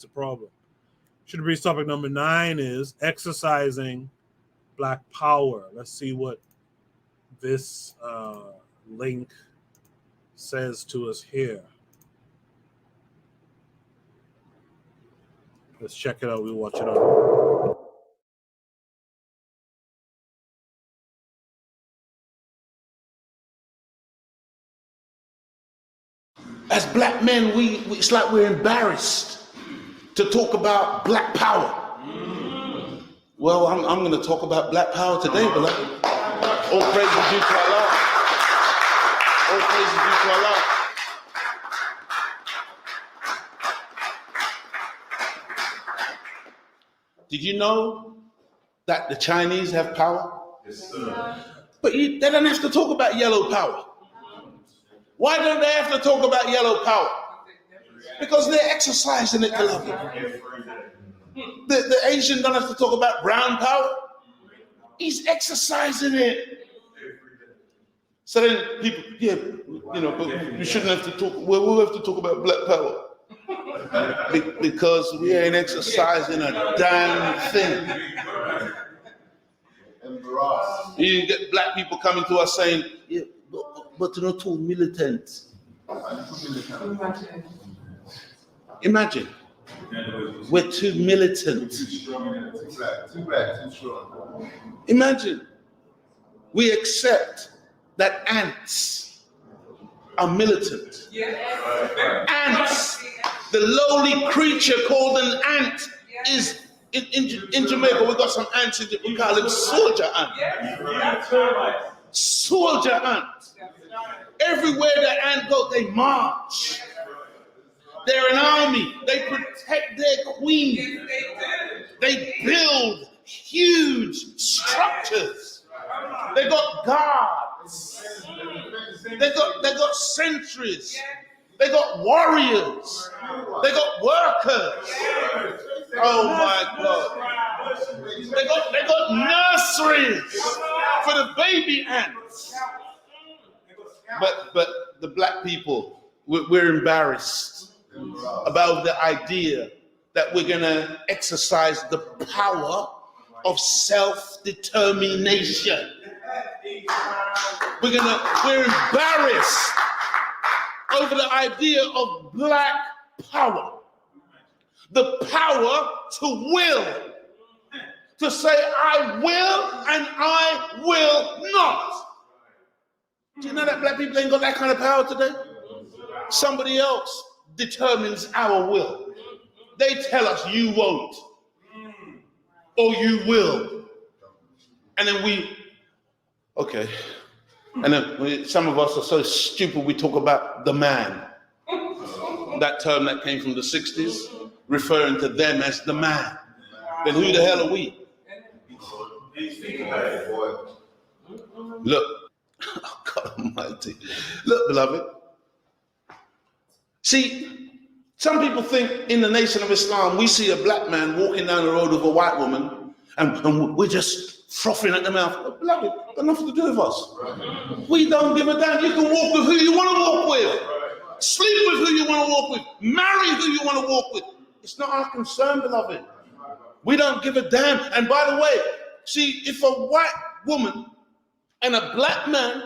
It's a problem. Should be topic number 9 is exercising Black power. Let's see what this link says to us here. Let's check it out. We'll watch it on. As black men, it's like we're embarrassed to talk about black power. Well, I'm going to talk about black power today, beloved. All praise is due to Allah. All praise is due to Allah. Did you know that the Chinese have power? Yes, sir. But they don't have to talk about yellow power. Why don't they have to talk about yellow power? Because they're exercising it, beloved. The Asian don't have to talk about brown power. He's exercising it. So then people, but we shouldn't have to talk. Well, we'll have to talk about black power. Because we ain't exercising a damn thing. You get black people coming to us saying, yeah, but you're not too militant. Imagine. We're too militant. Too black, too strong. Imagine. We accept that ants are militant. Ants, the lowly creature called an ant, is in Jamaica. We got some ants. We call them soldier ants. Soldier ants. Everywhere the ant goes, they march. They're an army. They protect their queen. They build huge structures. They got guards. They got sentries. They got warriors. They got workers. Oh my God. They got nurseries for the baby ants. But the black people, we're embarrassed about the idea that we're going to exercise the power of self-determination. We're embarrassed over the idea of black power. The power to will. To say, I will and I will not. Do you know that black people ain't got that kind of power today? Somebody else determines our will. They tell us you won't or you will. And then okay. And then some of us are so stupid we talk about the man. That term that came from the 60s, referring to them as the man. Then who the hell are we? Look, oh God Almighty. Look, beloved. See, some people think in the Nation of Islam, we see a black man walking down the road with a white woman, and we're just frothing at the mouth. Beloved, got nothing to do with us. We don't give a damn. You can walk with who you want to walk with. Sleep with who you want to walk with. Marry who you want to walk with. It's not our concern, beloved. We don't give a damn. And by the way, see, if a white woman and a black man,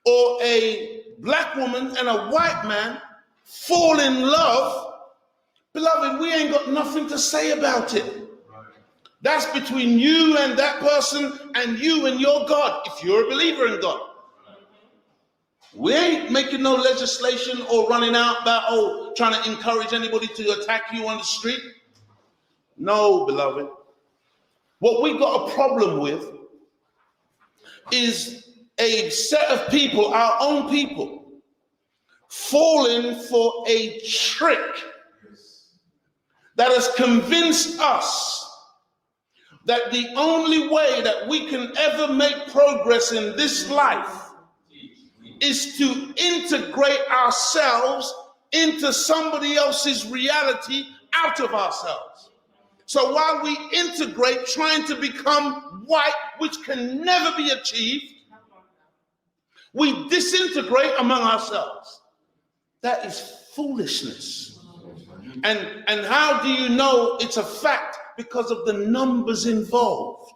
or a black woman and a white man fall in love, beloved, we ain't got nothing to say about it. That's between you and that person and you and your God, if you're a believer in God. We ain't making no legislation or running out about, trying to encourage anybody to attack you on the street. No, beloved. What we got a problem with is a set of people, our own people, falling for a trick that has convinced us that the only way that we can ever make progress in this life is to integrate ourselves into somebody else's reality out of ourselves. So while we integrate, trying to become white, which can never be achieved, we disintegrate among ourselves. That is foolishness. And how do you know it's a fact? Because of the numbers involved.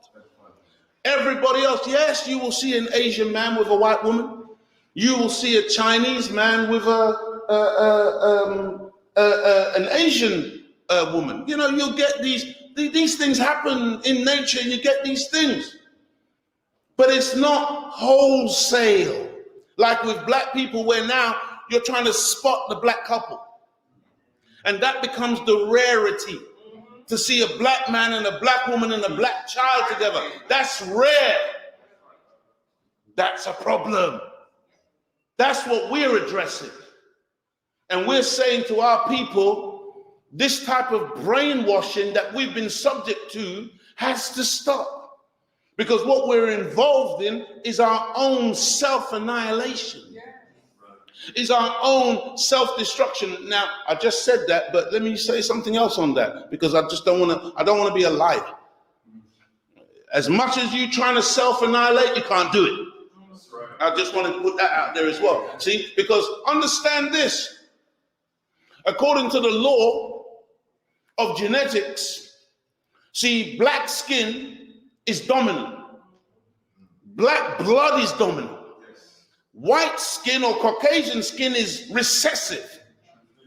Everybody else, yes, you will see an Asian man with a white woman. You will see a Chinese man with an Asian woman. You know, you'll get these things happen in nature. You get these things. But it's not wholesale. Like with black people, where now you're trying to spot the black couple. And that becomes the rarity. To see a black man and a black woman and a black child together. That's rare. That's a problem. That's what we're addressing. And we're saying to our people, this type of brainwashing that we've been subject to has to stop. Because what we're involved in is our own self-annihilation. Is our own self-destruction. Now, I just said that, but let me say something else on that, because I don't want to be a liar. As much as you trying to self-annihilate, you can't do it. I just want to put that out there as well. See, because understand this. According to the law of genetics, see, black skin is dominant. Black blood is dominant. White skin or Caucasian skin is recessive.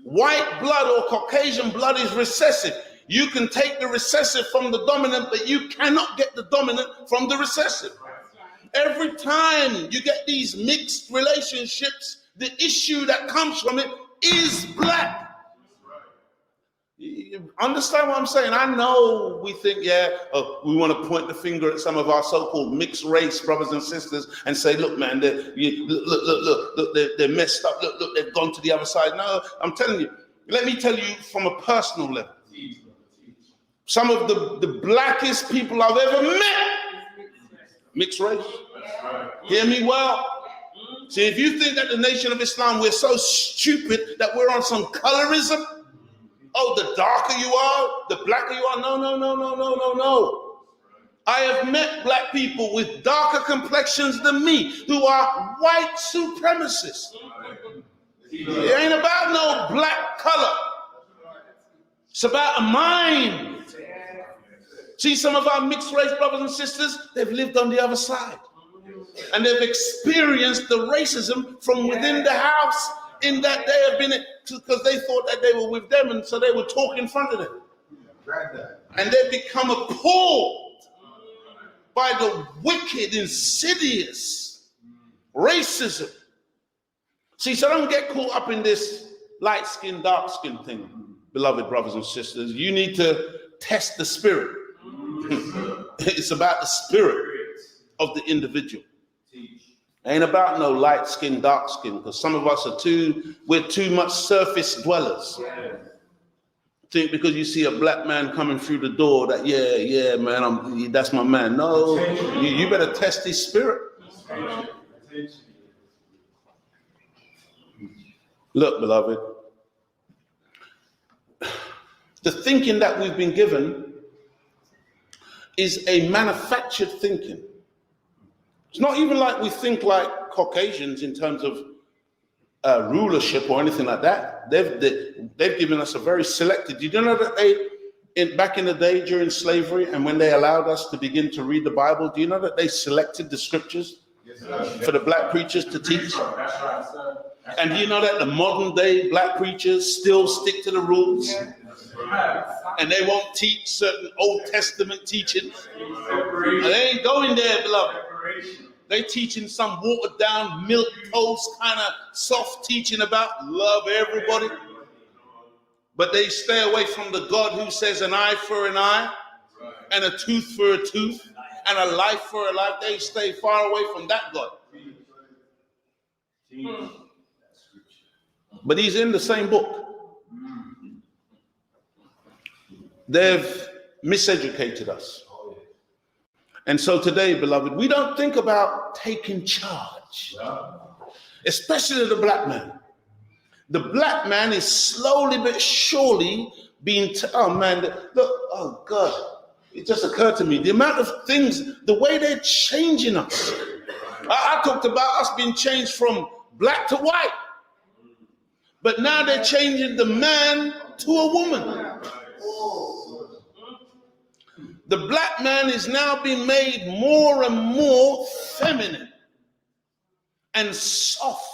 White blood or Caucasian blood is recessive. You can take the recessive from the dominant, but you cannot get the dominant from the recessive. Every time you get these mixed relationships, the issue that comes from it is black. You understand what I'm saying? I know we think, we want to point the finger at some of our so-called mixed race brothers and sisters and say, look, man, they're messed up. Look, they've gone to the other side. No, I'm telling you, let me tell you from a personal level. Some of the blackest people I've ever met, mixed race. Hear me well. See, if you think that the Nation of Islam, we're so stupid that we're on some colorism, oh, the darker you are, the blacker you are. No. I have met black people with darker complexions than me who are white supremacists. It ain't about no black color. It's about a mind. See, some of our mixed race brothers and sisters, they've lived on the other side. And they've experienced the racism from within the house, in that they have been, because they thought that they were with them, and so they would talk in front of them. And they've become appalled by the wicked, insidious racism. See, so don't get caught up in this light skin, dark skin thing, beloved brothers and sisters. You need to test the spirit. It's about the spirit of the individual. Ain't about no light skin, dark skin, because some of us we're too much surface dwellers. Think because you see a black man coming through the door that, yeah, man, that's my man. No, you better test his spirit. Look, beloved, the thinking that we've been given is a manufactured thinking. It's not even like we think like Caucasians in terms of rulership or anything like that. They've given us a very selected. Did you know that back in the day during slavery, and when they allowed us to begin to read the Bible, do you know that they selected the scriptures for the black preachers to teach? And do you know that the modern day black preachers still stick to the rules? And they won't teach certain Old Testament teachings. And they ain't going there, beloved. They teaching some watered down, milk toast kind of soft teaching about love everybody. But they stay away from the God who says an eye for an eye and a tooth for a tooth and a life for a life. They stay far away from that God. But he's in the same book. They've miseducated us. And so today, beloved, we don't think about taking charge, especially the black man. The black man is slowly but surely being, oh God, it just occurred to me, the amount of things, the way they're changing us. I talked about us being changed from black to white. But now they're changing the man to a woman. The black man is now being made more and more feminine and soft,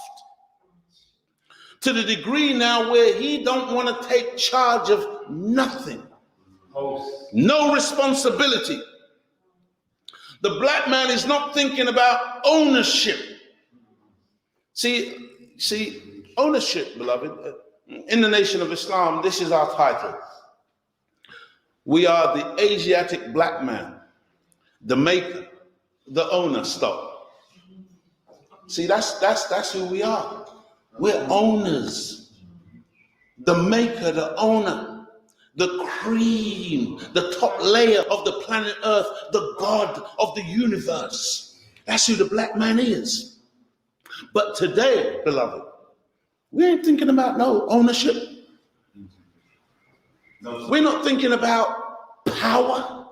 to the degree now where he don't want to take charge of nothing. No responsibility. The black man is not thinking about ownership. See, ownership, beloved, in the Nation of Islam, this is our title. We are the Asiatic black man, the maker, the owner. Stop. See, that's who we are. We're owners. The maker, the owner, the cream, the top layer of the planet Earth, the God of the universe. That's who the black man is. But today, beloved, we ain't thinking about no ownership. We're not thinking about power.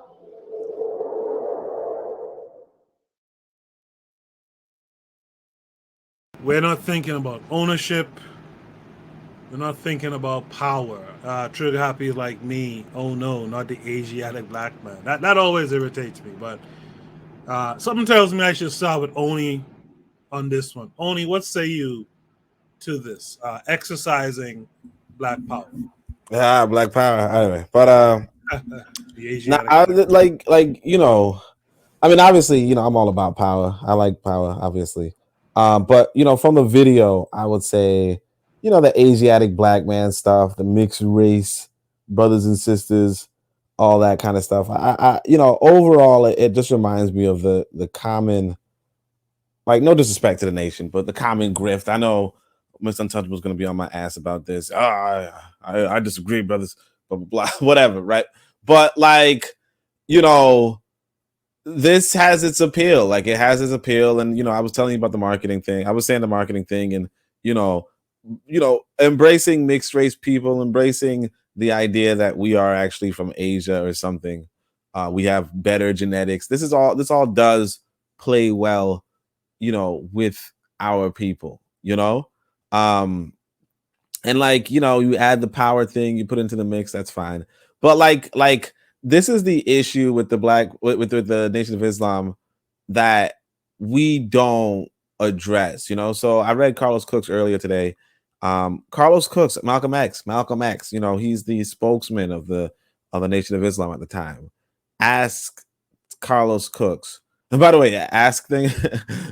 We're not thinking about ownership. We're not thinking about power. Trigger happy like me. Oh no, not the Asiatic black man. That always irritates me. But something tells me I should start with Oni on this one. Oni, what say you to this? Exercising black power. Black power. Anyway, but The Asiatic I, black like you know, I mean, obviously, you know, I'm all about power. I like power, obviously. But you know, from the video, I would say, you know, the Asiatic black man stuff, the mixed race brothers and sisters, all that kind of stuff. I you know, overall, it just reminds me of the common, like, no disrespect to the nation, but the common grift. I know Mr. Untouchable is going to be on my ass about this. I disagree, brothers. Blah blah blah. Whatever, right? But like, you know, this has its appeal. Like, it has its appeal. And you know, I was telling you about the marketing thing. I was saying the marketing thing, and you know, embracing mixed race people, embracing the idea that we are actually from Asia or something. We have better genetics. This all does play well, you know, with our people, you know. And like, you know, you add the power thing, you put into the mix, that's fine. But like this is the issue with the with the Nation of Islam that we don't address, you know. So I read Carlos Cooks earlier today. Carlos Cooks, Malcolm X, you know, he's the spokesman of the Nation of Islam at the time. Ask Carlos Cooks. And by the way, ask thing,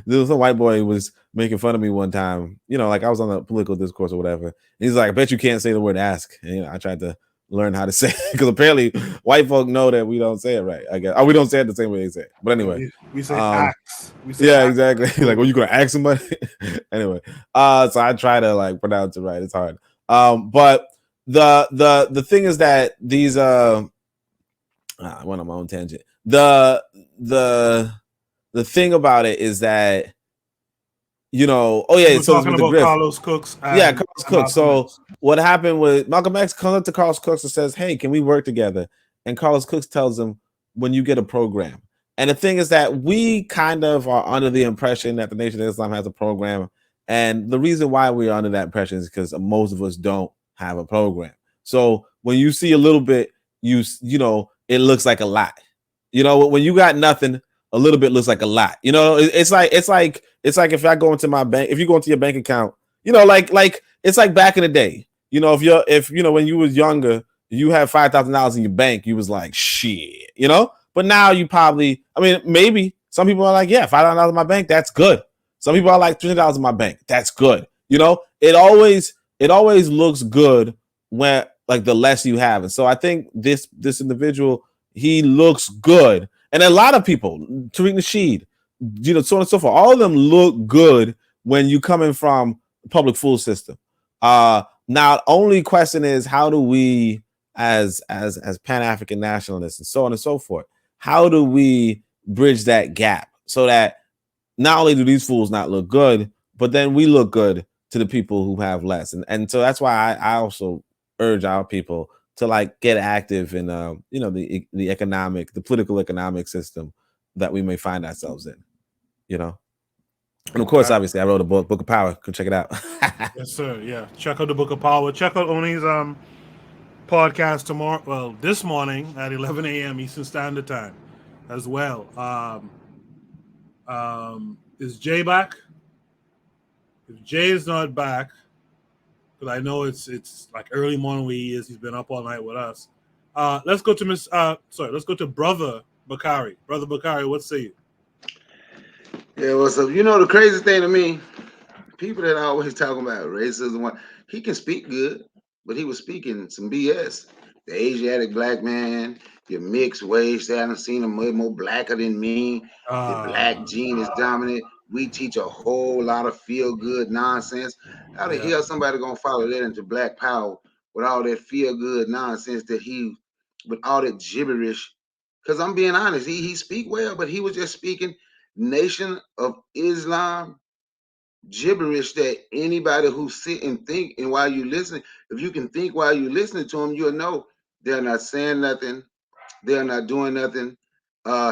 there was a white boy who was making fun of me one time, you know, like I was on the political discourse or whatever. And he's like, I bet you can't say the word ask. And you know, I tried to learn how to say it because apparently white folk know that we don't say it right, I guess. Oh, we don't say it the same way they say it. But anyway. we say axe. We say yeah, axe. exactly. Like, well, you gonna ask somebody? Anyway. So I try to like pronounce it right. It's hard. But the thing is that these I went on my own tangent. The thing about it is that, you know, oh yeah, so talking about Carlos Cooks. Yeah, Carlos Cooks. So what happened was Malcolm X comes up to Carlos Cooks and says, "Hey, can we work together?" And Carlos Cooks tells him, "When you get a program." And the thing is that we kind of are under the impression that the Nation of Islam has a program, and the reason why we're under that impression is because most of us don't have a program. So when you see a little bit, you know, it looks like a lot. You know, when you got nothing, a little bit looks like a lot. You know, it's like if I go into my bank, if you go into your bank account, you know, like it's like back in the day. You know, if you know, when you was younger, you had $5,000 in your bank, you was like, shit, you know. But now you probably, I mean, maybe some people are like, yeah, $5,000 in my bank, that's good. Some people are like $20 in my bank, that's good. You know, it always looks good when like the less you have. And so I think this individual, he looks good. And a lot of people, Tariq Nasheed, you know, so on and so forth, all of them look good when you coming from the public school system. Now, only question is, how do we, as Pan-African nationalists and so on and so forth, how do we bridge that gap so that not only do these fools not look good, but then we look good to the people who have less? And so that's why I also urge our people to like get active in you know, the political economic system that we may find ourselves in, you know. And of course, obviously, I wrote a book of Power. Go check it out. Yes, sir. Yeah. Check out the Book of Power. Check out Oni's podcast tomorrow. Well, this morning at 11 a.m. Eastern Standard Time, as well. Is Jay back? If Jay is not back, because I know it's like early morning where he is. He's been up all night with us. Let's go to Let's go to Brother Bakari. Brother Bakari, what say you? Yeah, what's up? You know the crazy thing to me, people that always talking about racism, he can speak good, but he was speaking some BS. The Asiatic black man, your mixed race, they haven't seen him more blacker than me. The black gene is dominant. We teach a whole lot of feel good nonsense. How the hell somebody gonna follow that into black power with all that feel good nonsense with all that gibberish? Because I'm being honest, he speak well, but he was just speaking Nation of Islam gibberish that anybody who sit and think and while you listen, if you can think while you listening to them, you'll know they're not saying nothing, they're not doing nothing.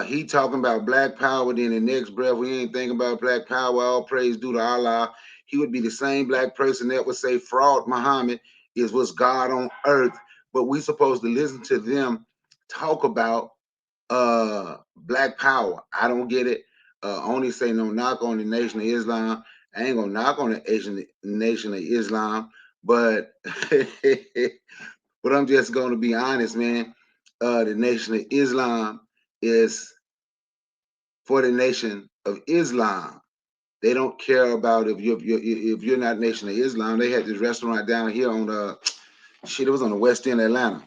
He talking about black power, then the next breath we ain't thinking about black power, all praise due to Allah. He would be the same black person that would say fraud Muhammad was God on earth, but we supposed to listen to them talk about black power. I don't get it. Only say no knock on the Nation of Islam. I ain't gonna knock on the Asian Nation of Islam, but but I'm just gonna be honest, man. The Nation of Islam is for the Nation of Islam. They don't care about if you're not Nation of Islam. They had this restaurant down here on it was on the west end of Atlanta.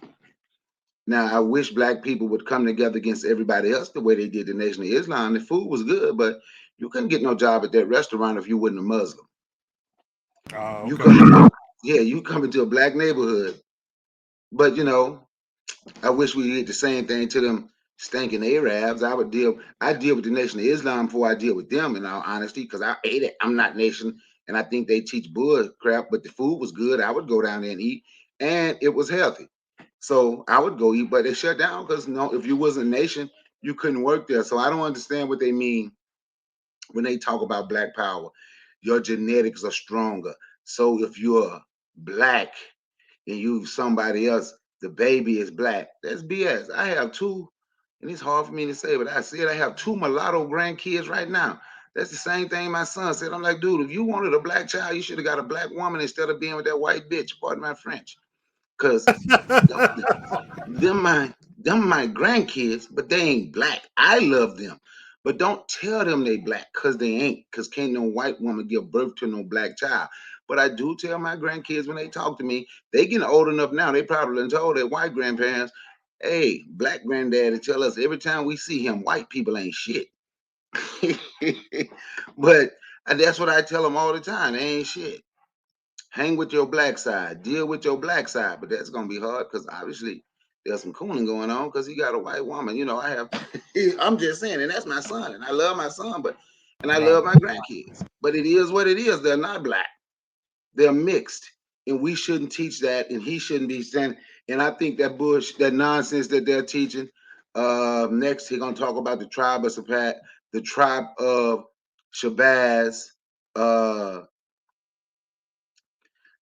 Now, I wish black people would come together against everybody else the way they did the Nation of Islam. The food was good, but you couldn't get no job at that restaurant if you wasn't a Muslim. You come, you come into a black neighborhood, but I wish we did the same thing to them stinking Arabs. I deal with the Nation of Islam before I deal with them, in all honesty, because I ate it. I'm not nation, and I think they teach bull crap, but the food was good. I would go down there and eat, and it was healthy. So I would go eat, but they shut down because if you wasn't a nation, you couldn't work there. So I don't understand what they mean when they talk about black power. Your genetics are stronger. So if you're black and you somebody else, the baby is black. That's BS. I have two, and it's hard for me to say, but I said I have two mulatto grandkids right now. That's the same thing my son said. I'm like, dude, if you wanted a black child, you should have got a black woman instead of being with that white bitch. Pardon my French. Because them my grandkids, but they ain't black. I love them. But don't tell them they black because they ain't, because can't no white woman give birth to no black child. But I do tell my grandkids when they talk to me, they getting old enough now, they probably done told their white grandparents, hey, black granddaddy tell us every time we see him, white people ain't shit. But that's what I tell them all the time. They ain't shit. Hang with your black side, deal with your black side, but that's gonna be hard because obviously there's some cooning going on because he got a white woman. I'm just saying, and that's my son, and I love my son, and I love my grandkids. But it is what it is. They're not black. They're mixed, and we shouldn't teach that, and he shouldn't be saying. And I think that that nonsense that they're teaching. Next, he's gonna talk about the tribe of Shabazz.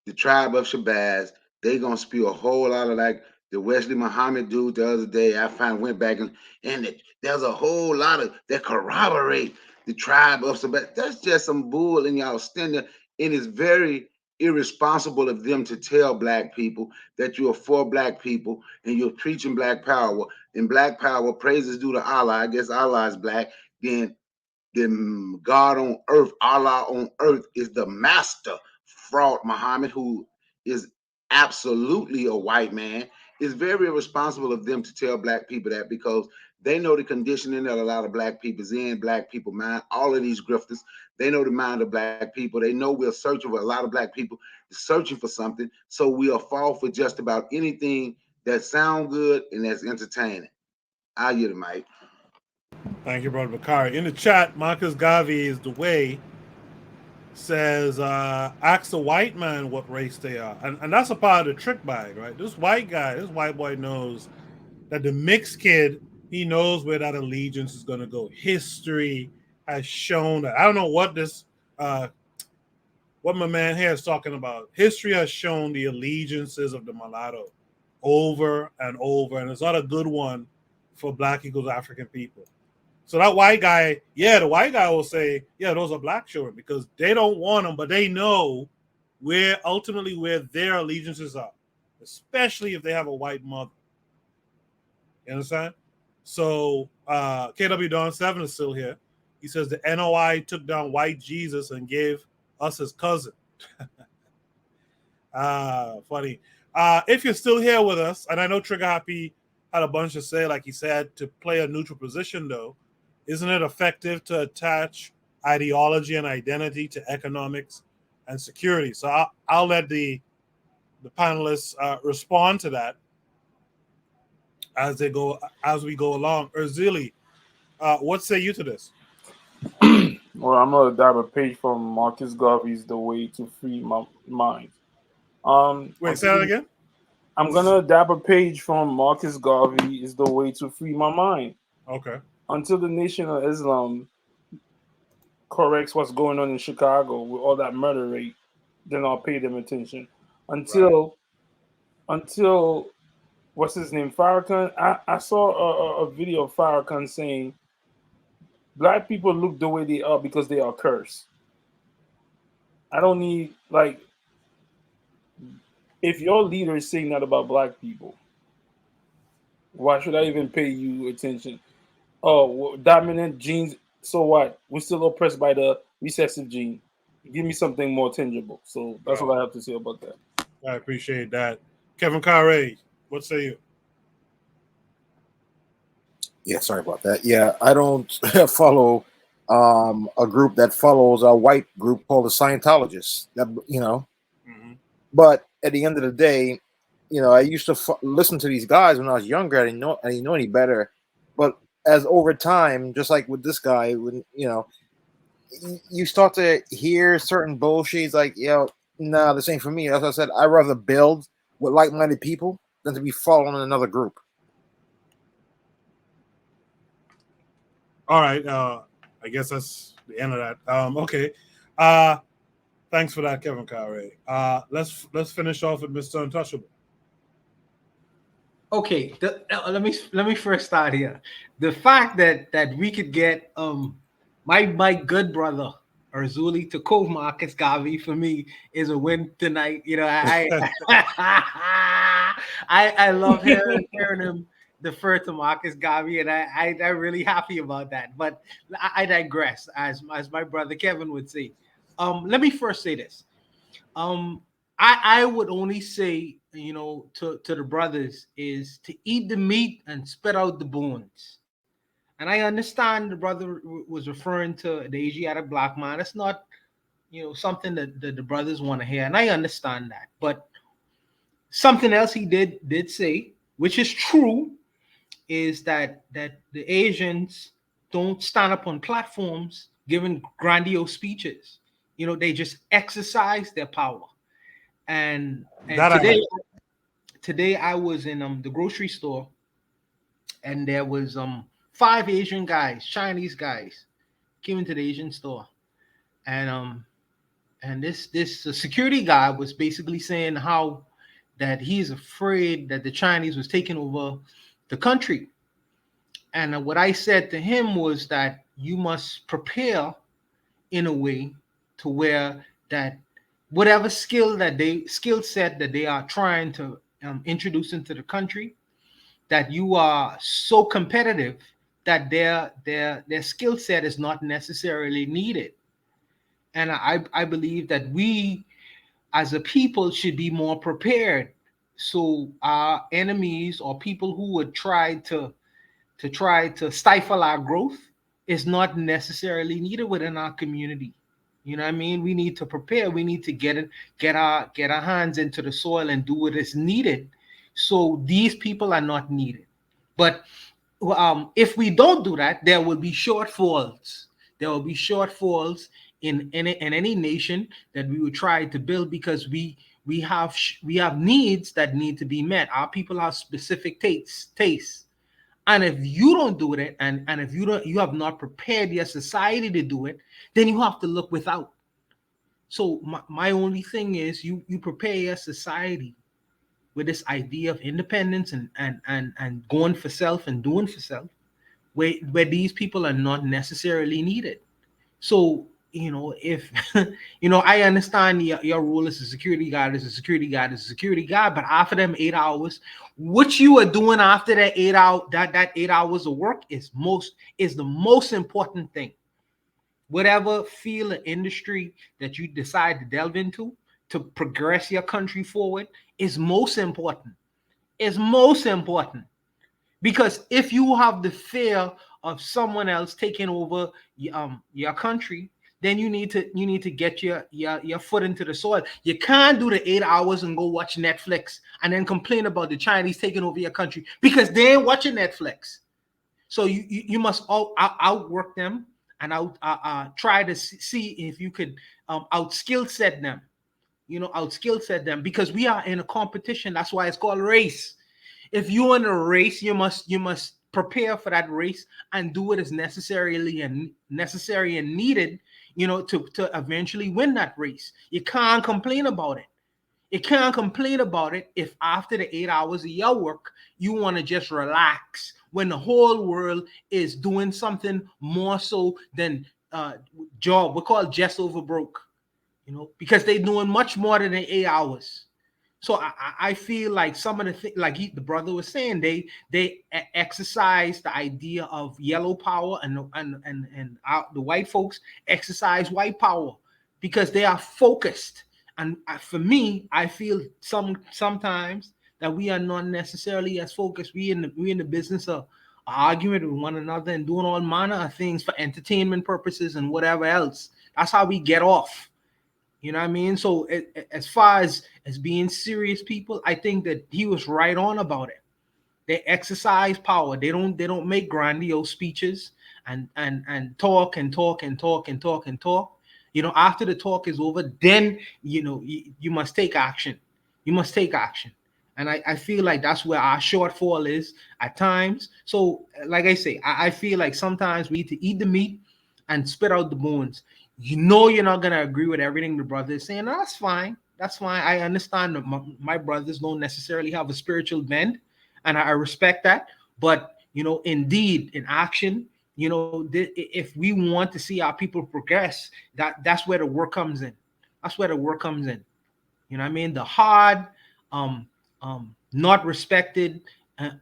The tribe of Shabazz, they gonna spew a whole lot of like the Wesley Muhammad dude the other day. I went back and there's a whole lot of that corroborate the tribe of Shabazz. That's just some bull in y'all standing. And it's very irresponsible of them to tell black people that you're for black people and you're preaching black power. And black power praises due to Allah. I guess Allah is black. Then God on earth, Allah on earth is the master fraud Muhammad, who is absolutely a white man. It's very irresponsible of them to tell black people that because they know the conditioning that a lot of black people's in, black people mind, all of these grifters, they know the mind of black people. They know we're searching for a lot of black people searching for something. So we'll fall for just about anything that sound good and that's entertaining. I'll get it, Mike. Thank you, Brother Bakari. In the chat, Marcus Garvey is the way says, ask the white man what race they are. And that's a part of the trick bag, right? This white boy knows that the mixed kid, he knows where that allegiance is going to go. History has shown that. I don't know what this what my man here is talking about. History has shown the allegiances of the mulatto over and over, and it's not a good one for Black equals African people. So that white guy, the white guy will say, yeah, those are black children because they don't want them, but they know where their allegiances are, especially if they have a white mother. You understand? So KW Don 7 is still here. He says the NOI took down white Jesus and gave us his cousin. Funny. If you're still here with us, and I know Trigger Happy had a bunch to say, like he said, to play a neutral position, though, isn't it effective to attach ideology and identity to economics and security? So I'll let the panelists respond to that as we go along. Urzili, what say you to this? Well, I'm gonna dab a page from Marcus Garvey's "The Way to Free My Mind." Wait, say that again. I'm gonna dab a page from Marcus Garvey is "The Way to Free My Mind." Okay. Until the Nation of Islam corrects what's going on in Chicago with all that murder rate, then I'll pay them attention. Until what's his name, Farrakhan. I saw a video of Farrakhan saying Black people look the way they are because they are cursed. I don't need, like, if your leader is saying that about Black people, why should I even pay you attention? Oh, dominant genes. So what? We're still oppressed by the recessive gene. Give me something more tangible. So that's what I have to say about that. I appreciate that. Kevin Carre, what say you? Yeah, sorry about that. Yeah, I don't follow a group that follows a white group called the Scientologists. That But at the end of the day, I used to listen to these guys when I was younger. I didn't know any better. But as over time, just like with this guy, when you start to hear certain bullshit, it's like, nah, this ain't for me. As I said, I'd rather build with like-minded people than to be following another group. All right. I guess that's the end of that. Okay. Thanks for that, Kevin Carre. Let's finish off with Mr. Untouchable. Okay, let me first start here. The fact that we could get my good brother Urzili to quote Marcus Garvey for me is a win tonight. I love hearing him defer to Marcus Garvey, and I'm really happy about that. But I digress, as my brother Kevin would say. Let me first say this. I would only say, to the brothers is to eat the meat and spit out the bones. And I understand the brother was referring to the Asiatic black man. It's not, something that the brothers want to hear, and I understand that. But something else he did say, which is true, is that the Asians don't stand up on platforms giving grandiose speeches. They just exercise their power. And today I was in the grocery store, and there was 5 Asian guys, Chinese guys, came into the Asian store, and this security guy was basically saying how that he's afraid that the Chinese was taking over the country. And what I said to him was that you must prepare in a way to where that whatever skill set that they are trying to introduce into the country, that you are so competitive that their skill set is not necessarily needed. And I believe that we as a people should be more prepared, so our enemies or people who would try to stifle our growth is not necessarily needed within our community. You know what I mean? We need to prepare. We need to get our hands into the soil and do what is needed, so these people are not needed. But if we don't do that, there will be shortfalls. There will be shortfalls in any nation that we would try to build, because we have needs that need to be met. Our people have specific tastes. And if you don't do it, and if you have not prepared your society to do it, then you have to look without. So my only thing is you prepare a society with this idea of independence and going for self and doing for self, where these people are not necessarily needed. So, if I understand your role as a security guard, but after them 8 hours, what you are doing after that 8 hour that 8 hours of work is the most important thing. Whatever field or industry that you decide to delve into to progress your country forward is most important. Is most important. Because if you have the fear of someone else taking over your country, then you need to get your foot into the soil. You can't do the 8 hours and go watch Netflix and then complain about the Chinese taking over your country because they ain't watching Netflix. So you must outwork them and try to see if you could out skill set them. Out skill set them, because we are in a competition. That's why it's called race. If you're in a race, you must prepare for that race and do what is necessary and needed, to eventually win that race. You can't complain about it. You can't complain about it if after the 8 hours of your work, you want to just relax when the whole world is doing something more so than job. We call it just over broke, because they're doing much more than the 8 hours. So I feel like some of the things, like the brother was saying, they exercise the idea of yellow power, and the white folks exercise white power because they are focused. And for me, I feel sometimes that we are not necessarily as focused. We in the business of arguing with one another and doing all manner of things for entertainment purposes and whatever else. That's how we get off. You know what I mean? So as far as being serious people, I think that he was right on about it. They exercise power. They don't make grandiose speeches and talk and talk and talk and talk and talk. After the talk is over, then you must take action. You must take action. And I feel like that's where our shortfall is at times. So, like I say, I feel like sometimes we need to eat the meat and spit out the bones. You're not gonna agree with everything the brother is saying. That's fine. That's fine. I understand that my brothers don't necessarily have a spiritual bend, and I respect that. But indeed, in action, if we want to see our people progress, that's where the work comes in. That's where the work comes in. You know what I mean? The hard, not respected,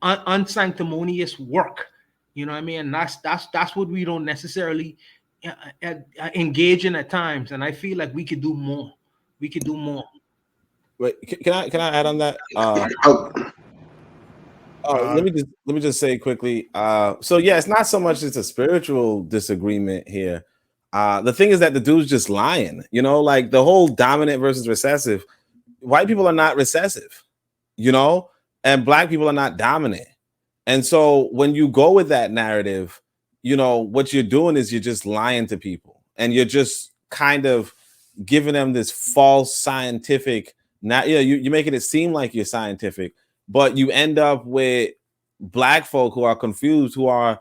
unsanctimonious work. You know what I mean? And that's what we don't necessarily engage in at times. And I feel like we could do more. We could do more. Wait, can I add on that? Let me just say quickly. So yeah, it's not so much it's a spiritual disagreement here. The thing is that the dude's just lying. Like the whole dominant versus recessive. White people are not recessive, and black people are not dominant. And so when you go with that narrative, what you're doing is you're just lying to people, and you're just kind of giving them this false scientific. Now, you're making it seem like you're scientific, but you end up with black folk who are confused, who are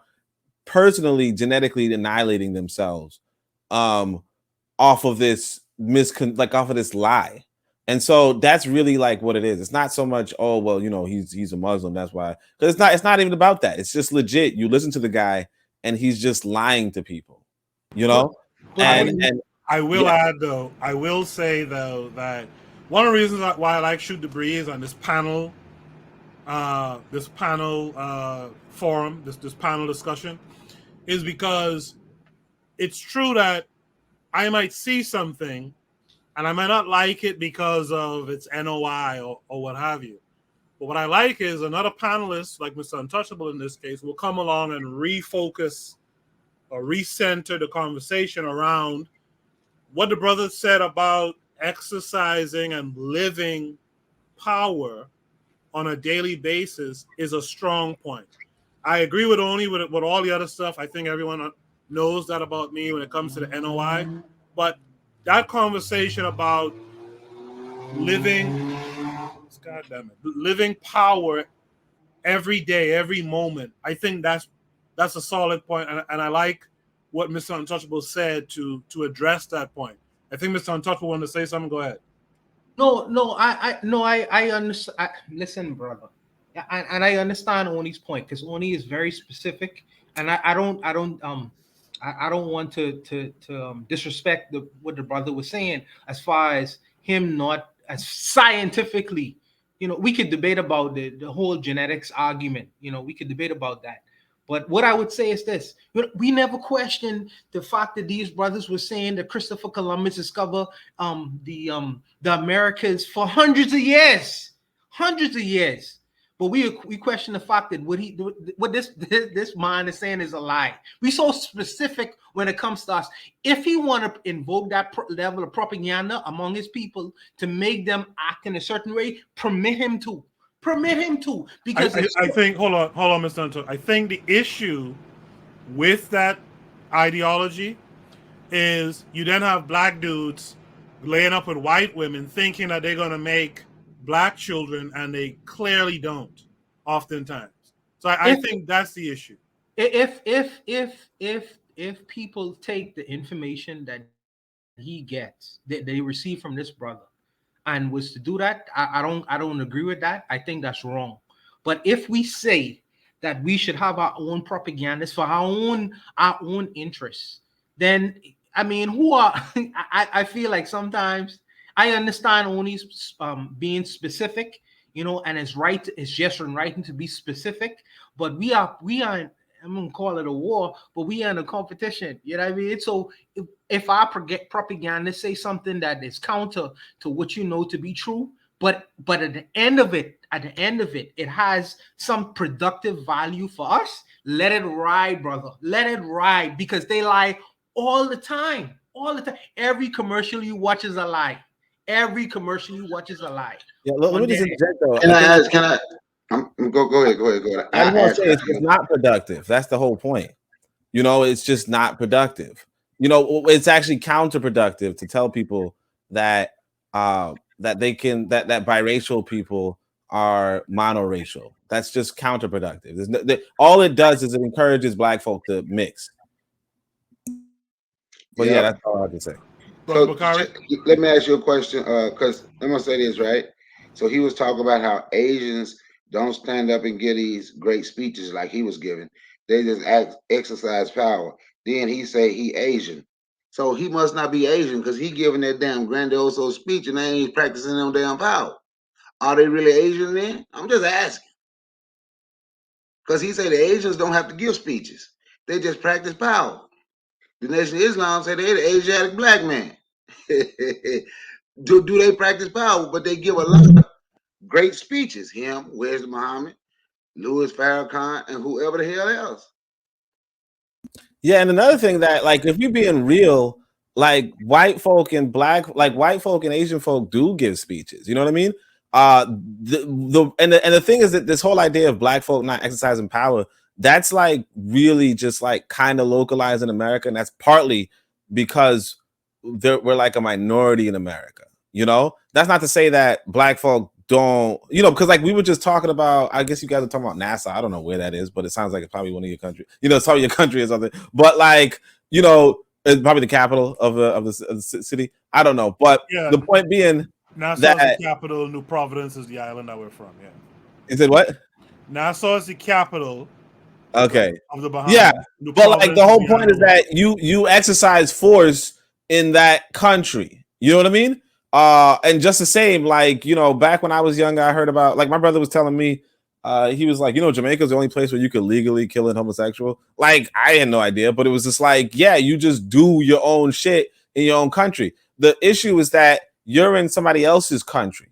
personally genetically annihilating themselves off of this off of this lie. And so that's really like what it is. It's not so much, oh well, he's a Muslim, that's why. Because it's not even about that. It's just legit. You listen to the guy and he's just lying to people. And I will add though, I will say though that one of the reasons why I like Shoot the Breeze on this panel forum, this panel discussion, is because it's true that I might see something and I might not like it because of its NOI or what have you. But what I like is another panelist, like Mr. Untouchable in this case, will come along and refocus or recenter the conversation around what the brother said about exercising and living power on a daily basis is a strong point. I agree with all the other stuff. I think everyone knows that about me when it comes to the NOI. But that conversation about living power every day, every moment, I think that's a solid point. And I like what Mr. Untouchable said to address that point. I think Mr. Untouchable wanted to say something. Go ahead. I understand. Listen, brother, and I understand Oni's point because Oni is very specific, and I don't want to disrespect what the brother was saying as far as him not as scientifically. We could debate about the whole genetics argument. We could debate about that. But what I would say is this: we never questioned the fact that these brothers were saying that Christopher Columbus discovered the Americas for hundreds of years. But we question the fact that what this man is saying is a lie. We so specific when it comes to us. If he want to invoke that level of propaganda among his people to make them act in a certain way, permit him to. Because I think hold on, Mr. Untouchable. I think the issue with that ideology is you then have black dudes laying up with white women thinking that they're gonna make black children, and they clearly don't, oftentimes. So I think that's the issue. If people take the information that he gets, that they receive from this brother, and was to do that, I don't agree with that. I think that's wrong. But if we say that we should have our own propagandists for our own interests, then I mean, who are I feel like sometimes I understand only being specific, and it's just and right to be specific. But we are I'm gonna call it a war, but we are in a competition. You know what I mean? So if our propagandists say something that is counter to what you know to be true, but at the end of it, it has some productive value for us. Let it ride, brother. Let it ride, because they lie all the time. Every commercial you watch is a lie. Yeah, let me just interject though. Can I ask? Can I? Go ahead. I just want to say it's not productive. That's the whole point. It's just not productive. It's actually counterproductive to tell people that that biracial people are monoracial. That's just counterproductive. All it does is it encourages black folk to mix. But yeah, that's all I have to say. So let me ask you a question, because I'm gonna say this, right? So he was talking about how Asians don't stand up and give these great speeches like he was giving. They just exercise power. Then he say he Asian. So he must not be Asian, because he giving that damn grandiose speech and they ain't practicing them damn power. Are they really Asian then? I'm just asking. Because he say the Asians don't have to give speeches. They just practice power. The Nation of Islam say they're the Asiatic black man. do they practice power? But they give a lot of great speeches. Him, Where's Muhammad, Louis Farrakhan, and whoever the hell else. Yeah, and another thing that, like, if you're being real, like white folk and Asian folk do give speeches. You know what I mean? The thing is that this whole idea of black folk not exercising power, that's like really just like kind of localized in America, and that's partly because we're like a minority in America. That's not to say that black folk don't, because like we were just talking about, I guess you guys are talking about NASA. I don't know where that is, but it sounds like it's probably one of your countries. It's probably your country or something. But like, it's probably the capital of the city. I don't know, but yeah, the point being, Nassau is the capital. New Providence is the island that we're from. Yeah. Is it what? Nassau is the capital. Okay. Of the Bahamas. Yeah, but like the whole point is that you exercise force in that country. You know what I mean? And just the same, like, back when I was younger, I heard about, like, my brother was telling me, he was like, Jamaica's the only place where you could legally kill a homosexual. Like, I had no idea, but it was just like, yeah, you just do your own shit in your own country. The issue is that you're in somebody else's country,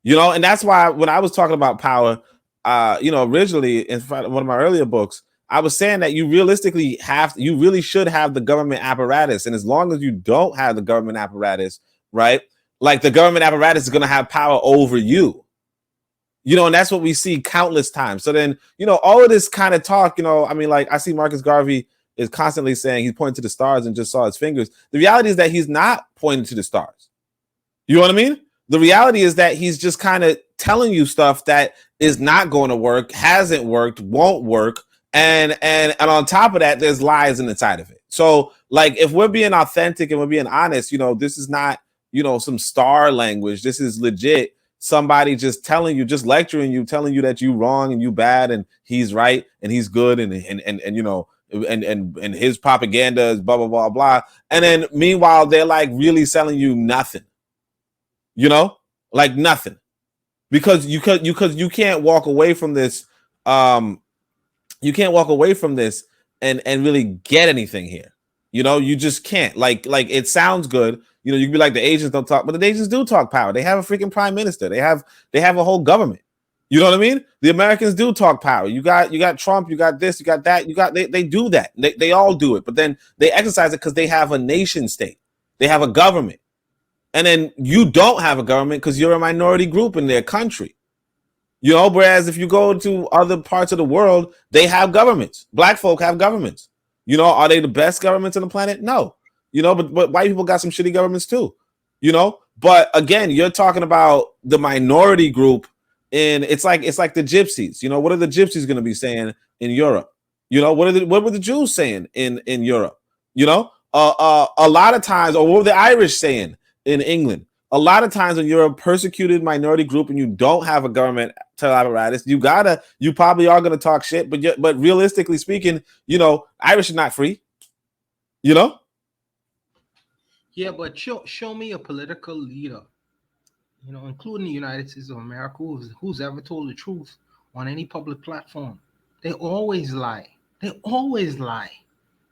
and that's why when I was talking about power, originally in one of my earlier books, I was saying that you really should have the government apparatus. And as long as you don't have the government apparatus, right? Like the government apparatus is going to have power over you, and that's what we see countless times. So then, all of this kind of talk, I mean, like I see Marcus Garvey is constantly saying he's pointing to the stars and just saw his fingers. The reality is that he's not pointing to the stars. You know what I mean? The reality is that he's just kind of telling you stuff that is not going to work, hasn't worked, won't work. And on top of that, there's lies inside of it. So, like, if we're being authentic and we're being honest, this is not, some star language. This is legit somebody just telling you, just lecturing you, telling you that you wrong and you bad and he's right and he's good and his propaganda is blah blah blah blah. And then meanwhile, they're like really selling you nothing, like nothing, because you can't walk away from this. You can't walk away from this and really get anything here. You just can't. Like it sounds good. You can be like, the Asians don't talk, but the Asians do talk power. They have a freaking prime minister. They have a whole government. You know what I mean? The Americans do talk power. You got Trump, you got this, you got that, they do that. They all do it, but then they exercise it because they have a nation state. They have a government. And then you don't have a government because you're a minority group in their country. Whereas if you go to other parts of the world, they have governments. Black folk have governments. Are they the best governments on the planet? No. But white people got some shitty governments too. But again, you're talking about the minority group, and it's like the gypsies. What are the gypsies going to be saying in Europe? What were the Jews saying in Europe? A lot of times, or what were the Irish saying in England? A lot of times when you're a persecuted minority group and you don't have a government apparatus, you probably are going to talk shit, but realistically speaking, Irish are not free. Yeah, but show me a political leader, including the United States of America, who's ever told the truth on any public platform. They always lie. They always lie.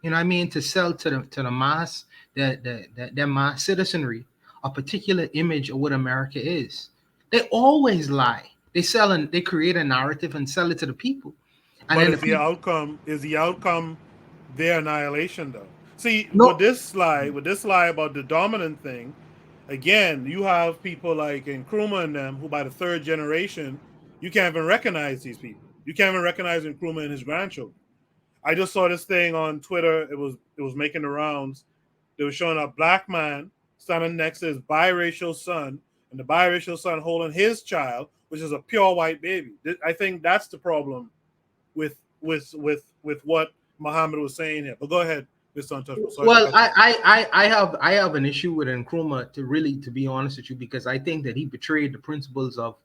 To sell to the mass, the mass citizenry, a particular image of what America is. They always lie. They create a narrative and sell it to the people. And but then is the outcome their annihilation though? See, No. with this lie about the dominant thing, again, you have people like Nkrumah and them who by the third generation, you can't even recognize these people. You can't even recognize Nkrumah and his grandchildren. I just saw this thing on Twitter. It was making the rounds. They were showing a black man standing next to his biracial son, and the biracial son holding his child, which is a pure white baby. I think that's the problem with what Muhammad was saying here. But go ahead, Mr. Untouchable. Sorry. Well, I have an issue with Nkrumah, to be honest with you, because I think that he betrayed the principles of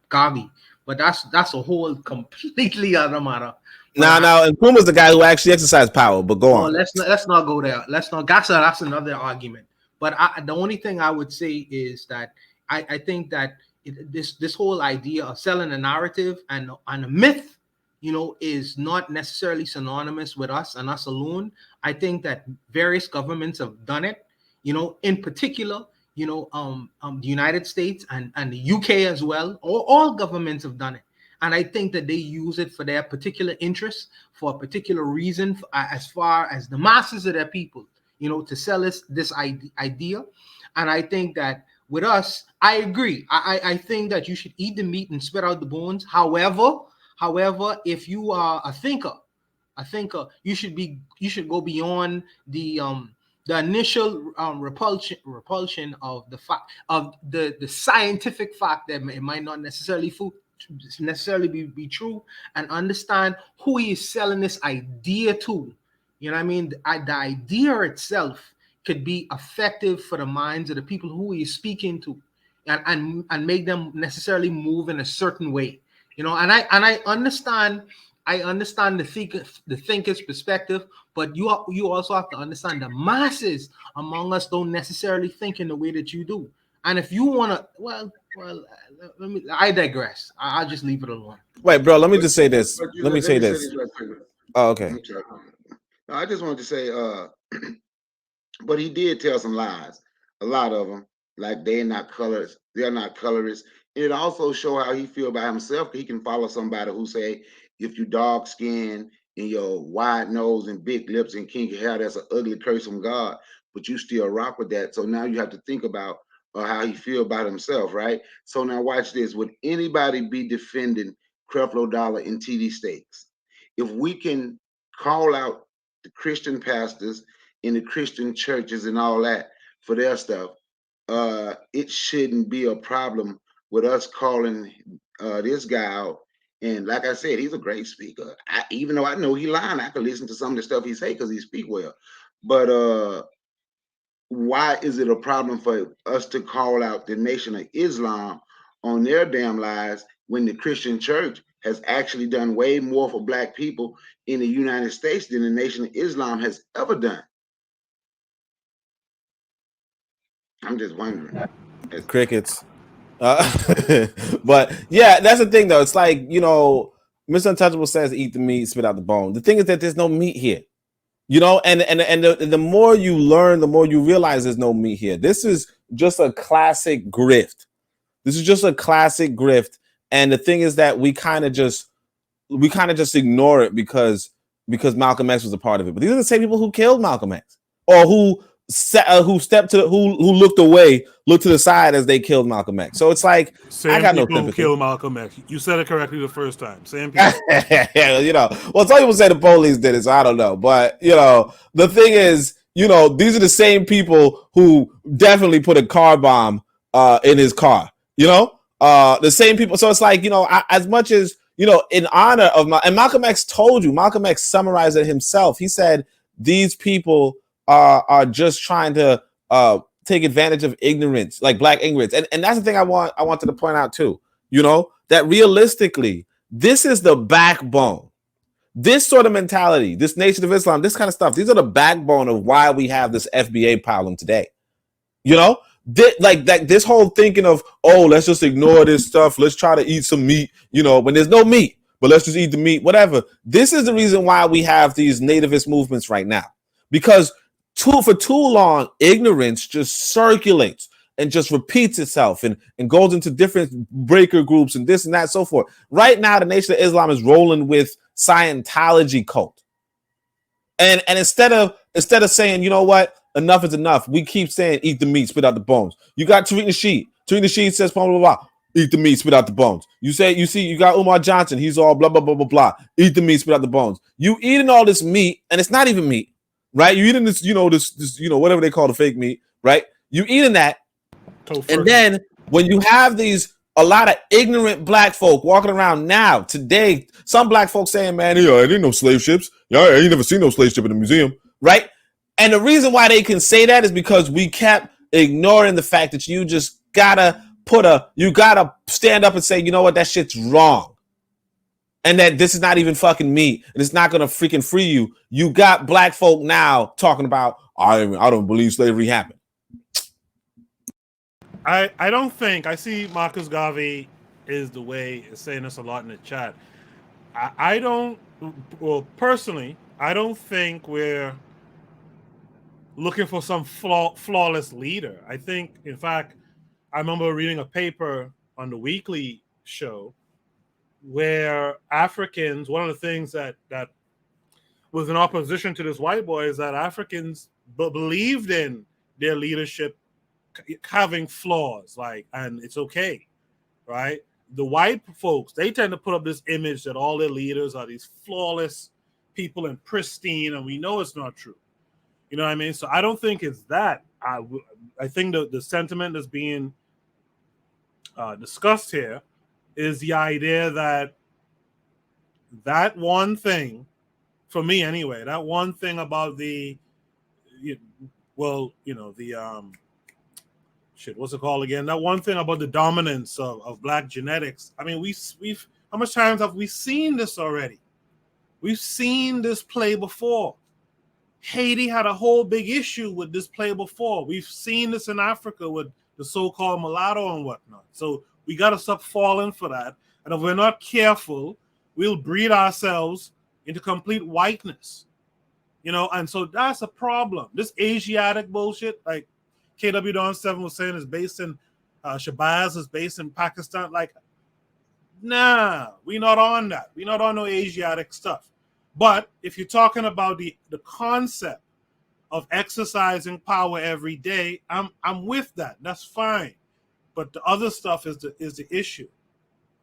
Gavi. But that's a whole completely other matter. Now, Nkrumah's the guy who actually exercised power. But go on. Let's not go there. That's another argument. But the only thing I would say is that I think that this whole idea of selling a narrative and a myth, is not necessarily synonymous with us and us alone. I think that various governments have done it. In particular, the United States and the UK as well. All governments have done it. And I think that they use it for their particular interests, for a particular reason, as far as the masses of their people, to sell this idea. And I think that with us, I agree. I think that you should eat the meat and spit out the bones. However, if you are a thinker, you should go beyond the initial repulsion of the fact of the scientific fact that it might not necessarily be true, and understand who he is selling this idea to. The idea itself could be effective for the minds of the people who he is speaking to, and make them necessarily move in a certain way. And I understand the thinker's perspective, but you also have to understand the masses among us don't necessarily think in the way that you do. And if you want to, I digress. I'll just leave it alone. Wait, bro, let me just say this. Let me say right this. quick. Oh, okay. No, I just wanted to say, but he did tell some lies. A lot of them, like they're not colors. They're not colorists. And it also show how he feel about himself. He can follow somebody who say, if you dark skin and your wide nose and big lips and kinky hair, that's an ugly curse from God. But you still rock with that. So now you have to think about how he feel about himself, right? So now watch this. Would anybody be defending Creflo Dollar and TD Stakes? If we can call out the Christian pastors in the Christian churches and all that for their stuff, it shouldn't be a problem with us calling this guy out And like I said, he's a great speaker. Even though I know he lying, I can listen to some of the stuff he say because he speak well. But why is it a problem for us to call out the Nation of Islam on their damn lies when the Christian church has actually done way more for black people in the United States than the Nation of Islam has ever done? I'm just wondering. Crickets. But yeah, that's the thing though. It's like, you know, Mr. Untouchable says eat the meat, spit out the bone. The thing is that there's no meat here. You know, and the more you learn, the more you realize there's no meat here. This is just a classic grift. This is just a classic grift. And the thing is that we kind of just ignore it because Malcolm X was a part of it. But these are the same people who killed Malcolm X, or who looked away, looked to the side as they killed Malcolm X. So it's like, same I got no people who sympathy. killed Malcolm X. You said it correctly the first time. Same people. You know, well, some people say the police did it, so I don't know. But you know, the thing is, you know, these are the same people who definitely put a car bomb in his car. You know, the same people. So it's like, you know, as much as, you know, in honor of Malcolm X told you, Malcolm X summarized it himself. He said these people are just trying to take advantage of ignorance, like black ignorance. And that's the thing I wanted to point out too, you know, that realistically, this is the backbone. This sort of mentality, this Nation of Islam, this kind of stuff, these are the backbone of why we have this FBA problem today. You know, this whole thinking of, oh, let's just ignore this stuff. Let's try to eat some meat, you know, when there's no meat, but let's just eat the meat, whatever. This is the reason why we have these nativist movements right now, because for too long, ignorance just circulates and just repeats itself and goes into different breaker groups and this and that and so forth. Right now, the Nation of Islam is rolling with Scientology cult. And instead of saying, you know what, enough is enough, we keep saying eat the meat, spit out the bones. You got Tariq Nasheed. Tariq Nasheed says blah, blah, blah, eat the meat, spit out the bones. You got Umar Johnson, he's all blah, blah, blah, blah, blah. Eat the meat, spit out the bones. You eating all this meat, and it's not even meat. Right? You eating this, you know, this, you know, whatever they call the fake meat, right? You eating that. And then when you have a lot of ignorant black folk walking around now, today, some black folks saying, man, there ain't no slave ships. I ain't never seen no slave ship in the museum, right? And the reason why they can say that is because we kept ignoring the fact that you just gotta stand up and say, you know what, that shit's wrong. And that this is not even fucking meat, and it's not gonna freaking free you. You got black folk now talking about, I don't believe slavery happened. I don't think, I see Marcus Garvey is the way, is saying this a lot in the chat. I don't, well, personally, I don't think we're looking for some flawless leader. I think, in fact, I remember reading a paper on the weekly show where Africans, one of the things that was in opposition to this white boy is that Africans believed in their leadership having flaws, and it's okay, right? The white folks, they tend to put up this image that all their leaders are these flawless people and pristine, and we know it's not true. You know what I mean? So I don't think it's that. I think the sentiment that's being discussed here is the idea that one thing, for me anyway, that one thing about what's it called again? That one thing about the dominance of black genetics. I mean, we've how much times have we seen this already? We've seen this play before. Haiti had a whole big issue with this play before. We've seen this in Africa with the so-called mulatto and whatnot. So we got to stop falling for that. And if we're not careful, we'll breed ourselves into complete whiteness. You know, and so that's a problem. This Asiatic bullshit, like KW Don 7 was saying, is based in Shabazz is based in Pakistan. Like, nah, we not on that. We not on no Asiatic stuff. But if you're talking about the concept of exercising power every day, I'm with that. That's fine. But the other stuff is the issue.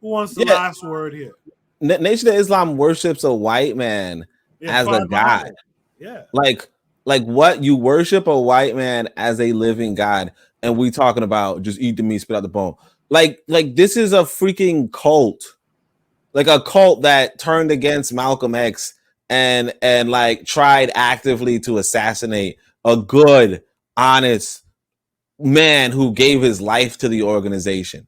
Who wants the last word here? Nation of Islam worships a white man as a god. Yeah. Like what? You worship a white man as a living god, and we talking about just eat the meat, spit out the bone. Like this is a freaking cult. like a cult that turned against Malcolm X and like tried actively to assassinate a good, honest man who gave his life to the organization,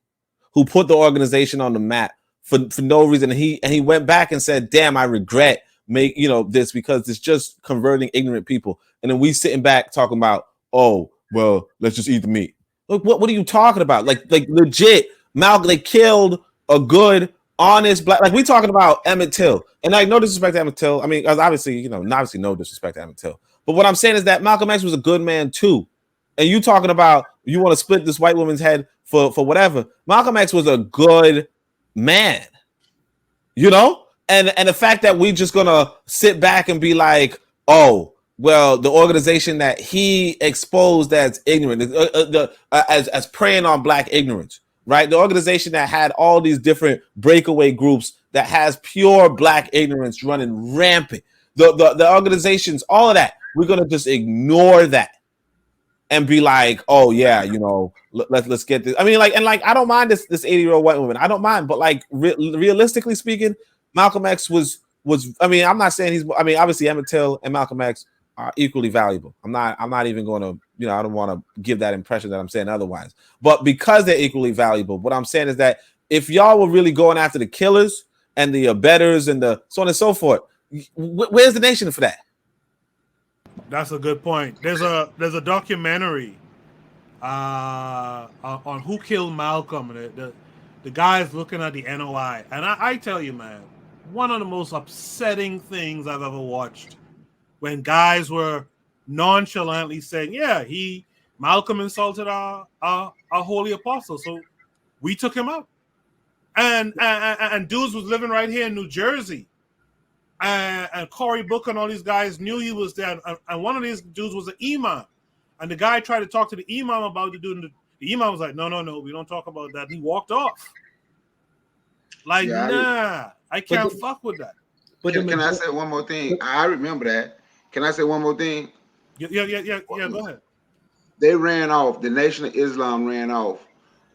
who put the organization on the map for no reason. And he went back and said, damn, I regret this because it's just converting ignorant people. And then we sitting back talking about, oh, well, let's just eat the meat. Look, what are you talking about? Like legit, Malcolm, they killed a good, honest black, like we talking about Emmett Till. And like no disrespect to Emmett Till. I mean, obviously no disrespect to Emmett Till. But what I'm saying is that Malcolm X was a good man too. And you talking about you want to split this white woman's head for whatever. Malcolm X was a good man, and the fact that we just gonna sit back and be like, oh, well, the organization that he exposed as ignorant, as preying on black ignorance, right? The organization that had all these different breakaway groups that has pure black ignorance running rampant. The organizations, all of that, we're gonna just ignore that and be like, oh yeah, let's get this. I mean, I don't mind this 80-year-old white woman. I don't mind, but like realistically speaking, Malcolm X was. I mean, I'm not saying obviously Emmett Till and Malcolm X are equally valuable. I'm not even going to, I don't want to give that impression that I'm saying otherwise. But because they're equally valuable, what I'm saying is that if y'all were really going after the killers and the abettors and the so on and so forth, where's the nation for that? That's a good point. There's a documentary on who killed Malcolm. The guy's looking at the NOI, and I tell you, man, one of the most upsetting things I've ever watched when guys were nonchalantly saying, "Yeah, Malcolm insulted our holy apostle, so we took him out," and dudes was living right here in New Jersey. And Cory Booker and all these guys knew he was there. And one of these dudes was an imam. And the guy tried to talk to the imam about the dude. The imam was like, no, we don't talk about that. He walked off. Like, nah, I can't fuck with that. But can I say one more thing? I remember that. Can I say one more thing? Yeah, go ahead. They ran off. The Nation of Islam ran off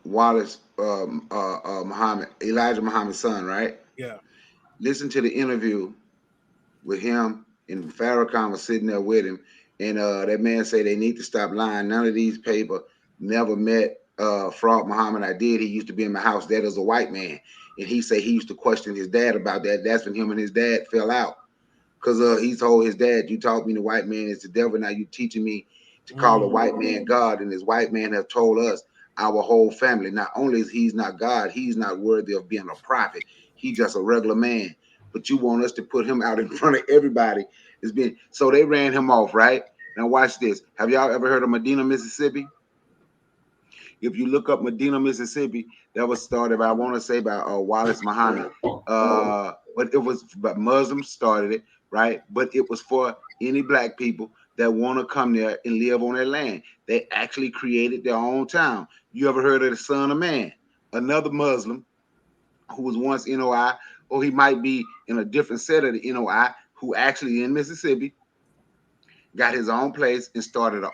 Wallace Muhammad, Elijah Muhammad's son, right? Yeah. Listen to the interview with him, and Farrakhan was sitting there with him, and that man said they need to stop lying. None of these people never met Fraud Muhammad. I did. He used to be in my house. That is a white man, and he said he used to question his dad about that. That's when him and his dad fell out, because he told his dad, "You taught me the white man is the devil. Now you teaching me to call the white man God." And this white man have told us, our whole family, not only is he's not God, he's not worthy of being a prophet. He's just a regular man. But you want us to put him out in front of everybody. So they ran him off, right? Now watch this. Have y'all ever heard of Medina, Mississippi? If you look up Medina, Mississippi, that was started by, I want to say, by Wallace Muhammad. But it was, but Muslims started it, right? But it was for any black people that want to come there and live on their land. They actually created their own town. You ever heard of the Son of Man? Another Muslim who was once NOI, or he might be in a different set of the NOI, who actually in Mississippi got his own place and started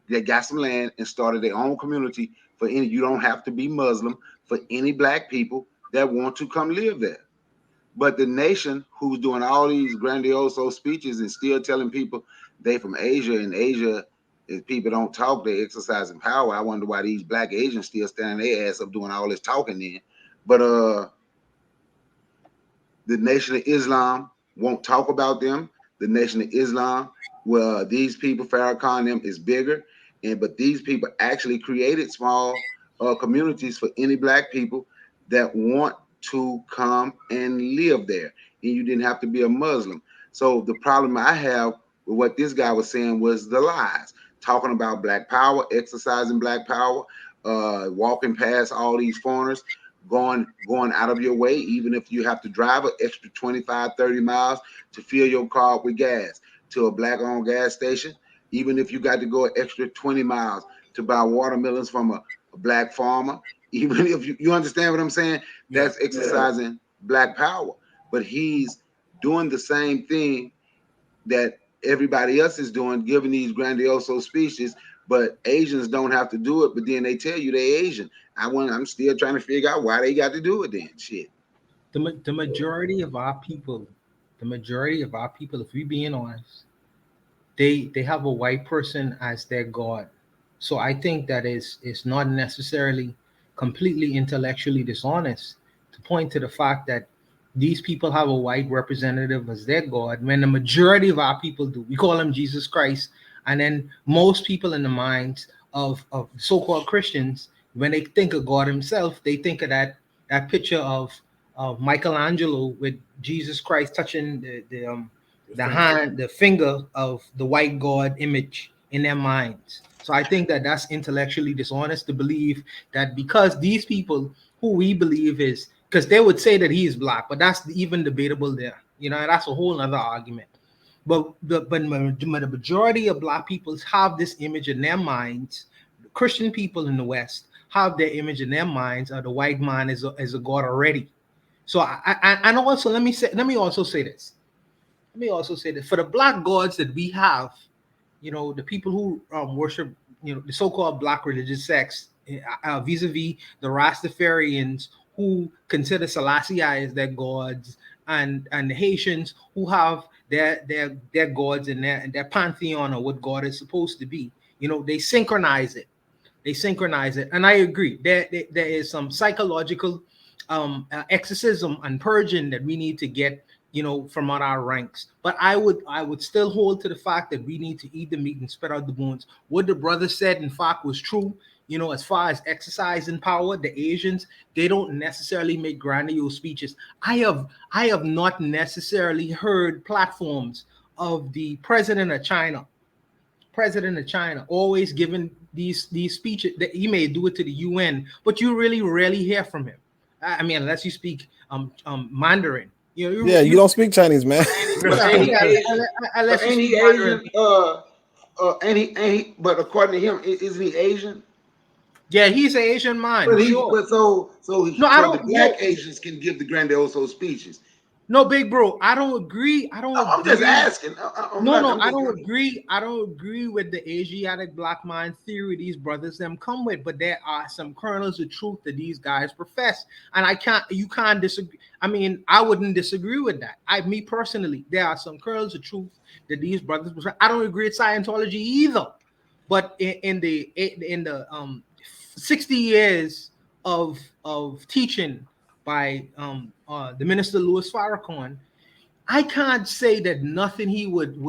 they got some land and started their own community for any, you don't have to be Muslim, for any black people that want to come live there. But the nation who's doing all these grandiose speeches and still telling people they from Asia, and Asia, if people don't talk, they exercising power. I wonder why these black Asians still standing their ass up doing all this talking then. But the Nation of Islam won't talk about them. The Nation of Islam, well, these people, Farrakhan, them is bigger, but these people actually created small communities for any black people that want to come and live there, and you didn't have to be a Muslim. So the problem I have with what this guy was saying was the lies, talking about black power, exercising black power, walking past all these foreigners, going out of your way, even if you have to drive an extra 25, 30 miles to fill your car with gas to a black-owned gas station, even if you got to go an extra 20 miles to buy watermelons from a black farmer, even if you understand what I'm saying, that's exercising black power. But he's doing the same thing that everybody else is doing, giving these grandiose speeches, but Asians don't have to do it, but then they tell you they Asian. I'm still trying to figure out why they got to do it then. Shit. The majority of our people, if we being honest, they have a white person as their god. So I think that is not necessarily completely intellectually dishonest to point to the fact that these people have a white representative as their god when the majority of our people do. We call him Jesus Christ, and then most people in the minds of so-called Christians, when they think of God Himself, they think of that picture of Michelangelo with Jesus Christ touching the hand, the finger of the white God image in their minds. So I think that that's intellectually dishonest to believe that because these people who we believe is, because they would say that he is black, but that's even debatable there. You know, that's a whole other argument. But the majority of black people have this image in their minds. Christian people in the West have their image in their minds of the white man as a god already. So and also let me also say this. Let me also say that for the black gods that we have, you know, the people who worship, you know, the so-called black religious sects, vis-a-vis the Rastafarians who consider Selassie as their gods, and the Haitians who have their gods and their pantheon of what God is supposed to be. You know, they synchronize it. And I agree. There is some psychological exorcism and purging that we need to get, you know, from out our ranks. But I would still hold to the fact that we need to eat the meat and spit out the bones. What the brother said, in fact, was true. You know, as far as exercising power, the Asians, they don't necessarily make grandiose speeches. I have not necessarily heard platforms of the president of China always giving these speeches that he may do it to the UN, but you really rarely hear from him. I mean, unless you speak Mandarin. You know, Yeah, you don't speak Chinese, man. But ain't he Asian? unless But you ain't speak he Mandarin. Asian? But according to him, isn't he Asian? Yeah, he's an Asian man, sure. No, I But the don't. black No, Asians can give the grandioso speeches. no, big bro. I don't agree. I don't I'm just agree. asking. I'm No, not. no, I'm I just. don't agree. I don't agree with the Asiatic black mind theory these brothers them come with, but there are some kernels of truth that these guys profess, and you can't disagree. I mean, I wouldn't disagree with that. Me personally, there are some kernels of truth that these brothers profess. I don't agree with Scientology either, but in the 60 years of teaching by the minister Louis Farrakhan, I can't say that nothing he was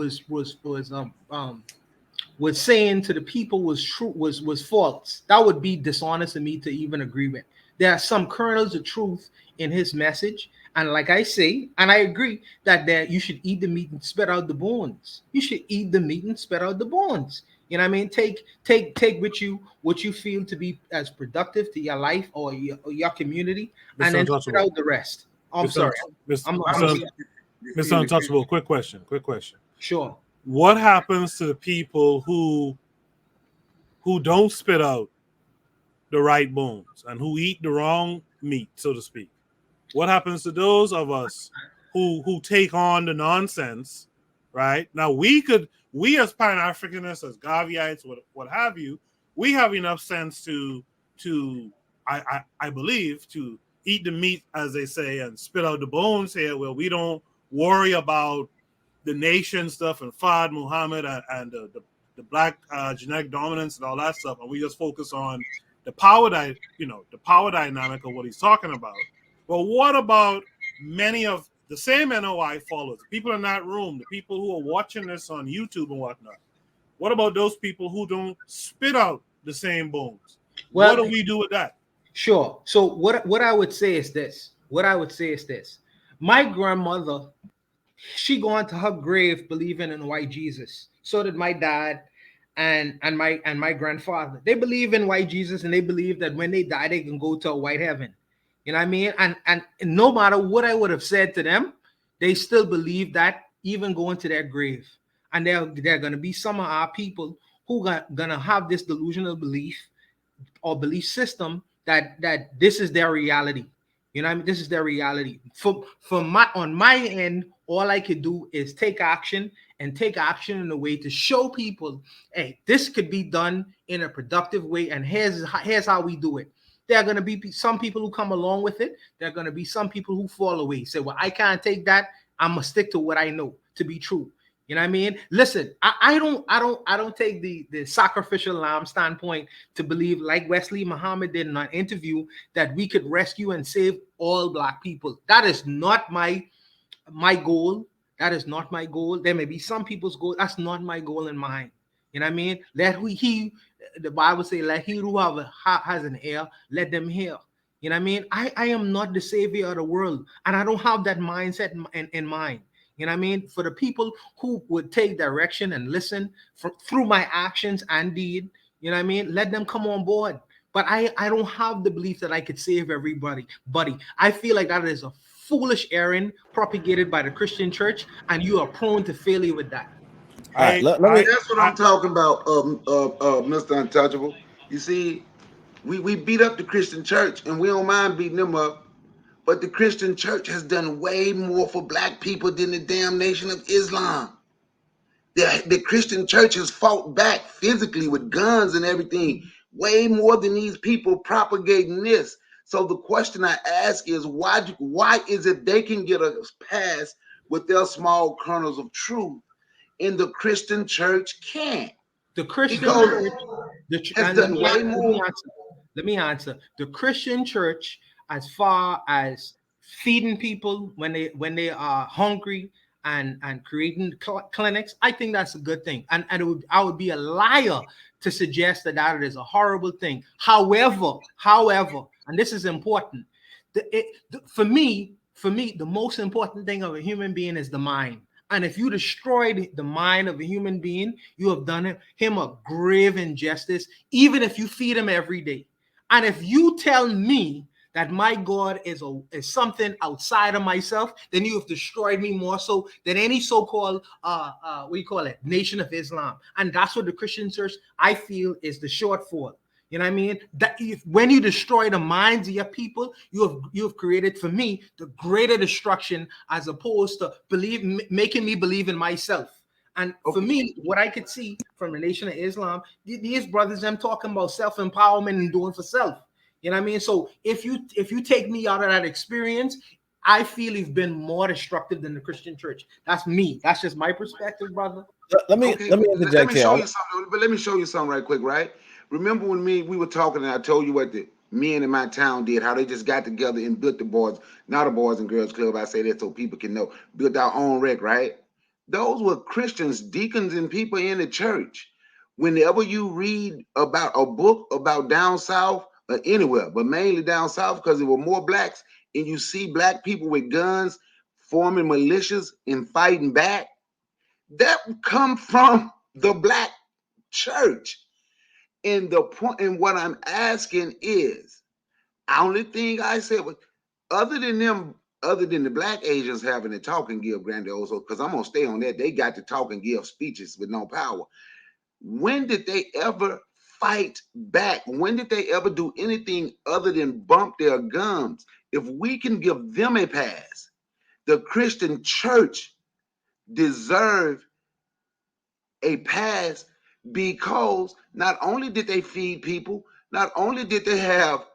saying to the people was true, was false. That would be dishonest of me to even agree with. There are some kernels of truth in his message, and like I say, and I agree that you should eat the meat and spit out the bones. You should eat the meat and spit out the bones. You know what I mean? Take with you what you feel to be as productive to your life or your community, and Mr. then spit Untouchable. out the rest. I'm Mr. sorry. I'm Mr. Untouchable, quick question. sure. What happens to the people who don't spit out the right bones and who eat the wrong meat, so to speak? What happens to those of us who take on the nonsense, right? Now we as Pan-Africanists, as Gaviites, what have you, we have enough sense to I believe to eat the meat, as they say, and spit out the bones here, where we don't worry about the nation stuff and Fad Muhammad and the black genetic dominance and all that stuff, and we just focus on the power dynamic of what he's talking about. But what about many of the same NOI followers, the people in that room, the people who are watching this on YouTube and whatnot? What about those people who don't spit out the same bones? Well, what do we do with that? sure. So what I would say is this. My grandmother, she gone to her grave believing in white Jesus. So did my dad and my grandfather. They believe in white Jesus, and they believe that when they die, they can go to a white heaven. You know what I mean? And no matter what I would have said to them, they still believe that, even going to their grave. And they're gonna be some of our people who gonna have this delusional belief or belief system that this is their reality. You know what I mean? This is their reality. On my end, all I could do is take action in a way to show people, hey, this could be done in a productive way, and here's how we do it. There are going to be some people who come along with it. There are going to be some people who fall away. Say, well, I can't take that. I'm gonna stick to what I know to be true. You know what I mean? Listen, I don't take the sacrificial lamb standpoint to believe, like Wesley Muhammad did in an interview, that we could rescue and save all black people. That is not my goal. That is not my goal. There may be some people's goal. That's not my goal in mind. You know what I mean? The Bible say, let he who has an ear, let them hear. You know what I mean? I am not the savior of the world, and I don't have that mindset in mind. You know what I mean? For the people who would take direction and listen through my actions and deed, you know what I mean? Let them come on board. But I don't have the belief that I could save everybody. Buddy, I feel like that is a foolish errand propagated by the Christian church, and you are prone to failure with that. All right, let me. That's what I'm talking about, Mr. Untouchable. You see, we beat up the Christian church, and we don't mind beating them up. But the Christian church has done way more for black people than the damn Nation of Islam. The Christian church has fought back physically with guns and everything, way more than these people propagating this. So the question I ask is, why is it they can get a pass with their small kernels of truth, and the Christian church can't? The Christian Because church, has and done way more. let me answer. The Christian church, as far as feeding people when they are hungry and creating clinics, I think that's a good thing. And I would be a liar to suggest that is a horrible thing. However, and this is important, for me, the most important thing of a human being is the mind. And if you destroy the mind of a human being, you have done him a grave injustice, even if you feed him every day. And if you tell me that my God is something outside of myself, then you have destroyed me more so than any so-called Nation of Islam. And that's what the Christian church, I feel, is the shortfall. You know what I mean? That when you destroy the minds of your people, you have created, for me, the greater destruction, as opposed to making me believe in myself. And for me, what I could see from the Nation of Islam, these brothers, I'm talking about self-empowerment and doing for self. You know what I mean? So if you take me out of that experience, I feel you've been more destructive than the Christian church. That's me. That's just my perspective, brother. Let me interject here. Show you something, but let me show you something right quick, right? Remember when we were talking and I told you what the men in my town did, how they just got together and built the boys, not a Boys and Girls Club. I say that so people can know. Built our own rec, right? Those were Christians, deacons, and people in the church. Whenever you read about a book about down south or anywhere, but mainly down south because there were more blacks, and you see black people with guns forming militias and fighting back, that come from the black church. And the point, and what I'm asking is, the only thing I said was, other than the black Asians having to talk and give grandioso, because I'm gonna stay on that, they got to talk and give speeches with no power. When did they ever fight back? When did they ever do anything other than bump their gums? If we can give them a pass, the Christian church deserve a pass, because not only did they feed people, not only did they have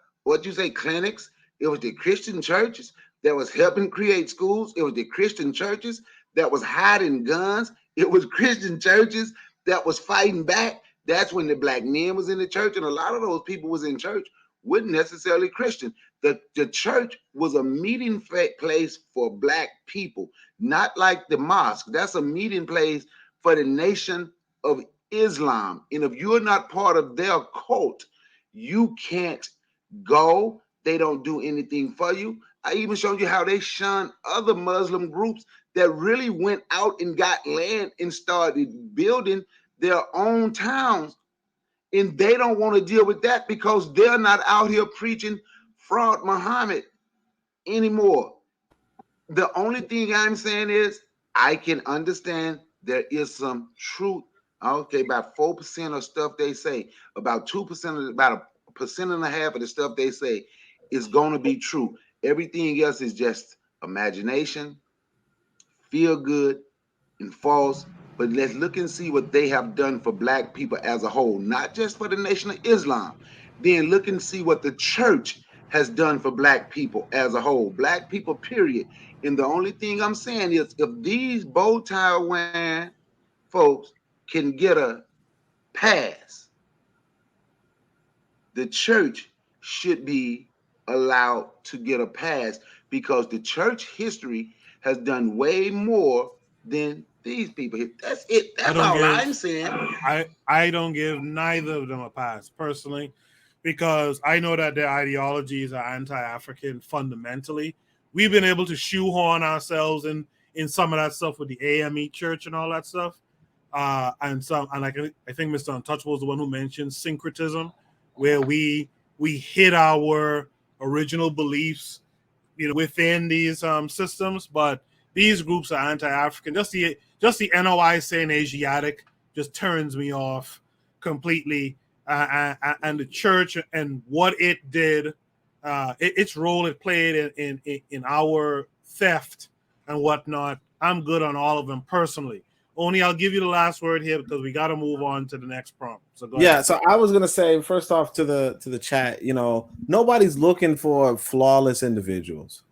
clinics, it was the Christian churches that was helping create schools, it was the Christian churches that was hiding guns, it was Christian churches that was fighting back. That's when the black men was in the church, and a lot of those people was in church weren't necessarily Christian. The church was a meeting place for black people, not like the mosque. That's a meeting place for the Nation of Islam. And if you're not part of their cult, you can't go. They don't do anything for you. I even showed you how they shun other Muslim groups that really went out and got land and started building their own towns. And they don't want to deal with that because they're not out here preaching fraud Muhammad anymore. The only thing I'm saying is, I can understand there is some truth. Okay, about 4% of stuff they say, about 2%, about a percent and a half of the stuff they say is going to be true. Everything else is just imagination, feel good, and false. But let's look and see what they have done for black people as a whole, not just for the Nation of Islam. then look and see what the church has done for black people as a whole, black people, period. And the only thing I'm saying is if these bow tie wearing folks can get a pass, the church should be allowed to get a pass because the church history has done way more than these people. That's it. I That's don't all give I'm saying. I don't give neither of them a pass personally, because I know that their ideologies are anti-African fundamentally. We've been able to shoehorn ourselves in some of that stuff with the AME church and all that stuff. And like I think Mr. Untouchable was the one who mentioned syncretism, where we hit our original beliefs, within these systems. But these groups are anti-African. Just the NOI saying Asiatic just turns me off completely. And the church and what it did, its role it played in our theft and whatnot. I'm good on all of them personally. Only I'll give you the last word here because we got to move on to the next prompt. So go ahead. So I was gonna say first off to the chat, nobody's looking for flawless individuals.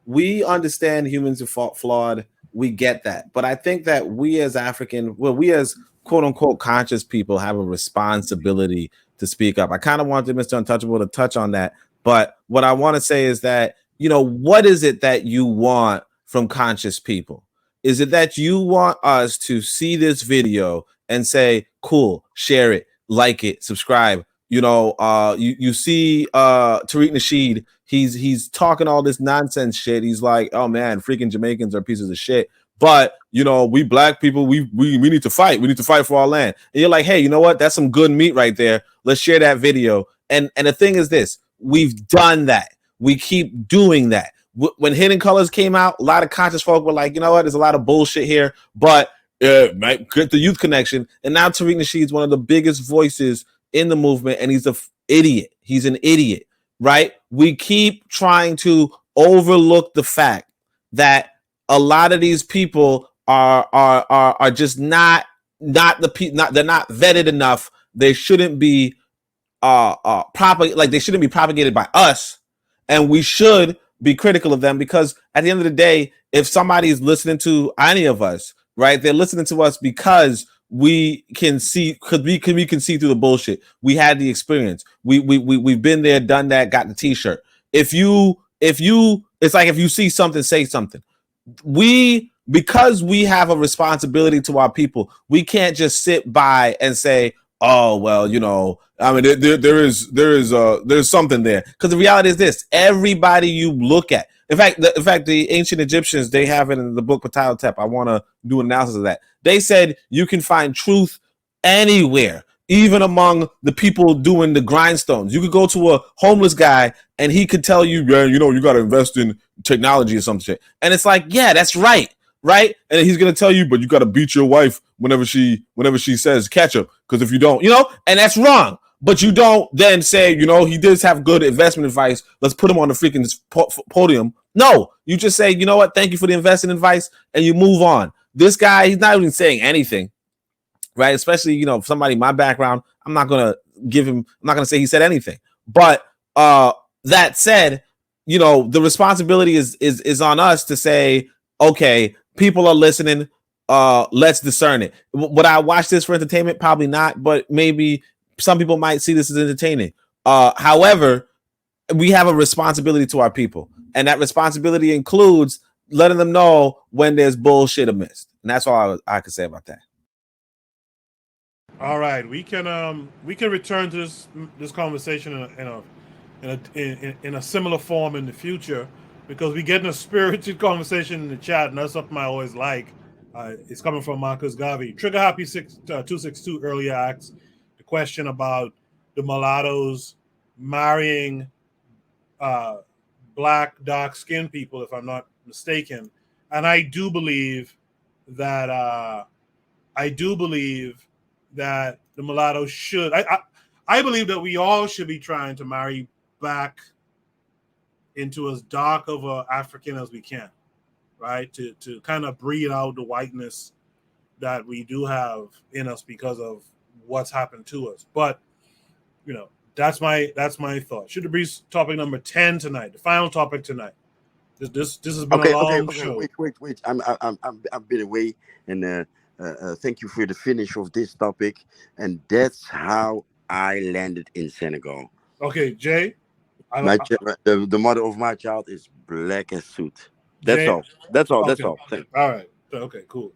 We understand humans are flawed. We get that, but I think that we as we as quote unquote conscious people have a responsibility to speak up. I kind of wanted Mr. Untouchable to touch on that, but what I want to say is that what is it that you want from conscious people? Is it that you want us to see this video and say, cool, share it, like it, subscribe? You see Tariq Nasheed, he's talking all this nonsense shit. He's like, oh man, freaking Jamaicans are pieces of shit. But we black people, we need to fight. We need to fight for our land. And you're like, hey, you know what? That's some good meat right there. Let's share that video. And the thing is this, we've done that. We keep doing that. When Hidden Colors came out, a lot of conscious folk were like, you know what, there's a lot of bullshit here, but might get the youth connection. And now Tariq Nasheed is one of the biggest voices in the movement, and he's an idiot. He's an idiot, right? We keep trying to overlook the fact that a lot of these people are just not they're not vetted enough. They shouldn't be they shouldn't be propagated by us, and we should be critical of them, because at the end of the day, if somebody is listening to any of us, right, they're listening to us because we can see, because we can see through the bullshit. We had the experience. We've been there, done that, got the t-shirt. If you it's like if you see something, say something. Because we have a responsibility to our people, we can't just sit by and say, oh well, I mean, there's something there, because the reality is this: everybody you look at, in fact, the ancient Egyptians, they have it in the book Patayotep. I want to do an analysis of that. They said you can find truth anywhere, even among the people doing the grindstones. You could go to a homeless guy and he could tell you, yeah, you got to invest in technology or some shit, and it's like, yeah, that's right. And he's gonna tell you, but you got to beat your wife whenever she says ketchup, because if you don't, and that's wrong. But you don't then say, he does have good investment advice, let's put him on the freaking podium. No, you just say, you know what, thank you for the investment advice, and you move on. This guy, he's not even saying anything, right? Especially, somebody my background, I'm not gonna say he said anything. But that said, the responsibility is on us to say, okay, people are listening. Let's discern it. Would I watch this for entertainment? Probably not, but maybe some people might see this as entertaining. However, we have a responsibility to our people, and that responsibility includes letting them know when there's bullshit amiss. And that's all I could say about that. All right, we can return to this conversation in a similar form in the future, because we get in a spirited conversation in the chat, and that's something I always like. It's coming from Marcus Garvey. Trigger Happy 262 earlier asked the question about the mulattoes marrying black, dark-skinned people, if I'm not mistaken. And I do believe that the mulattoes should. I believe that we all should be trying to marry back into as dark of an African as we can, right? To kind of breed out the whiteness that we do have in us because of what's happened to us. But That's my thought. Should be topic number 10 tonight. The final topic tonight. This has been a long show. Wait. I've been away, and thank you for the finish of this topic. And that's how I landed in Senegal. Okay, Jay. The mother of my child is black as soot. That's Jay, all. That's all. okay. That's all. All right. Okay, cool.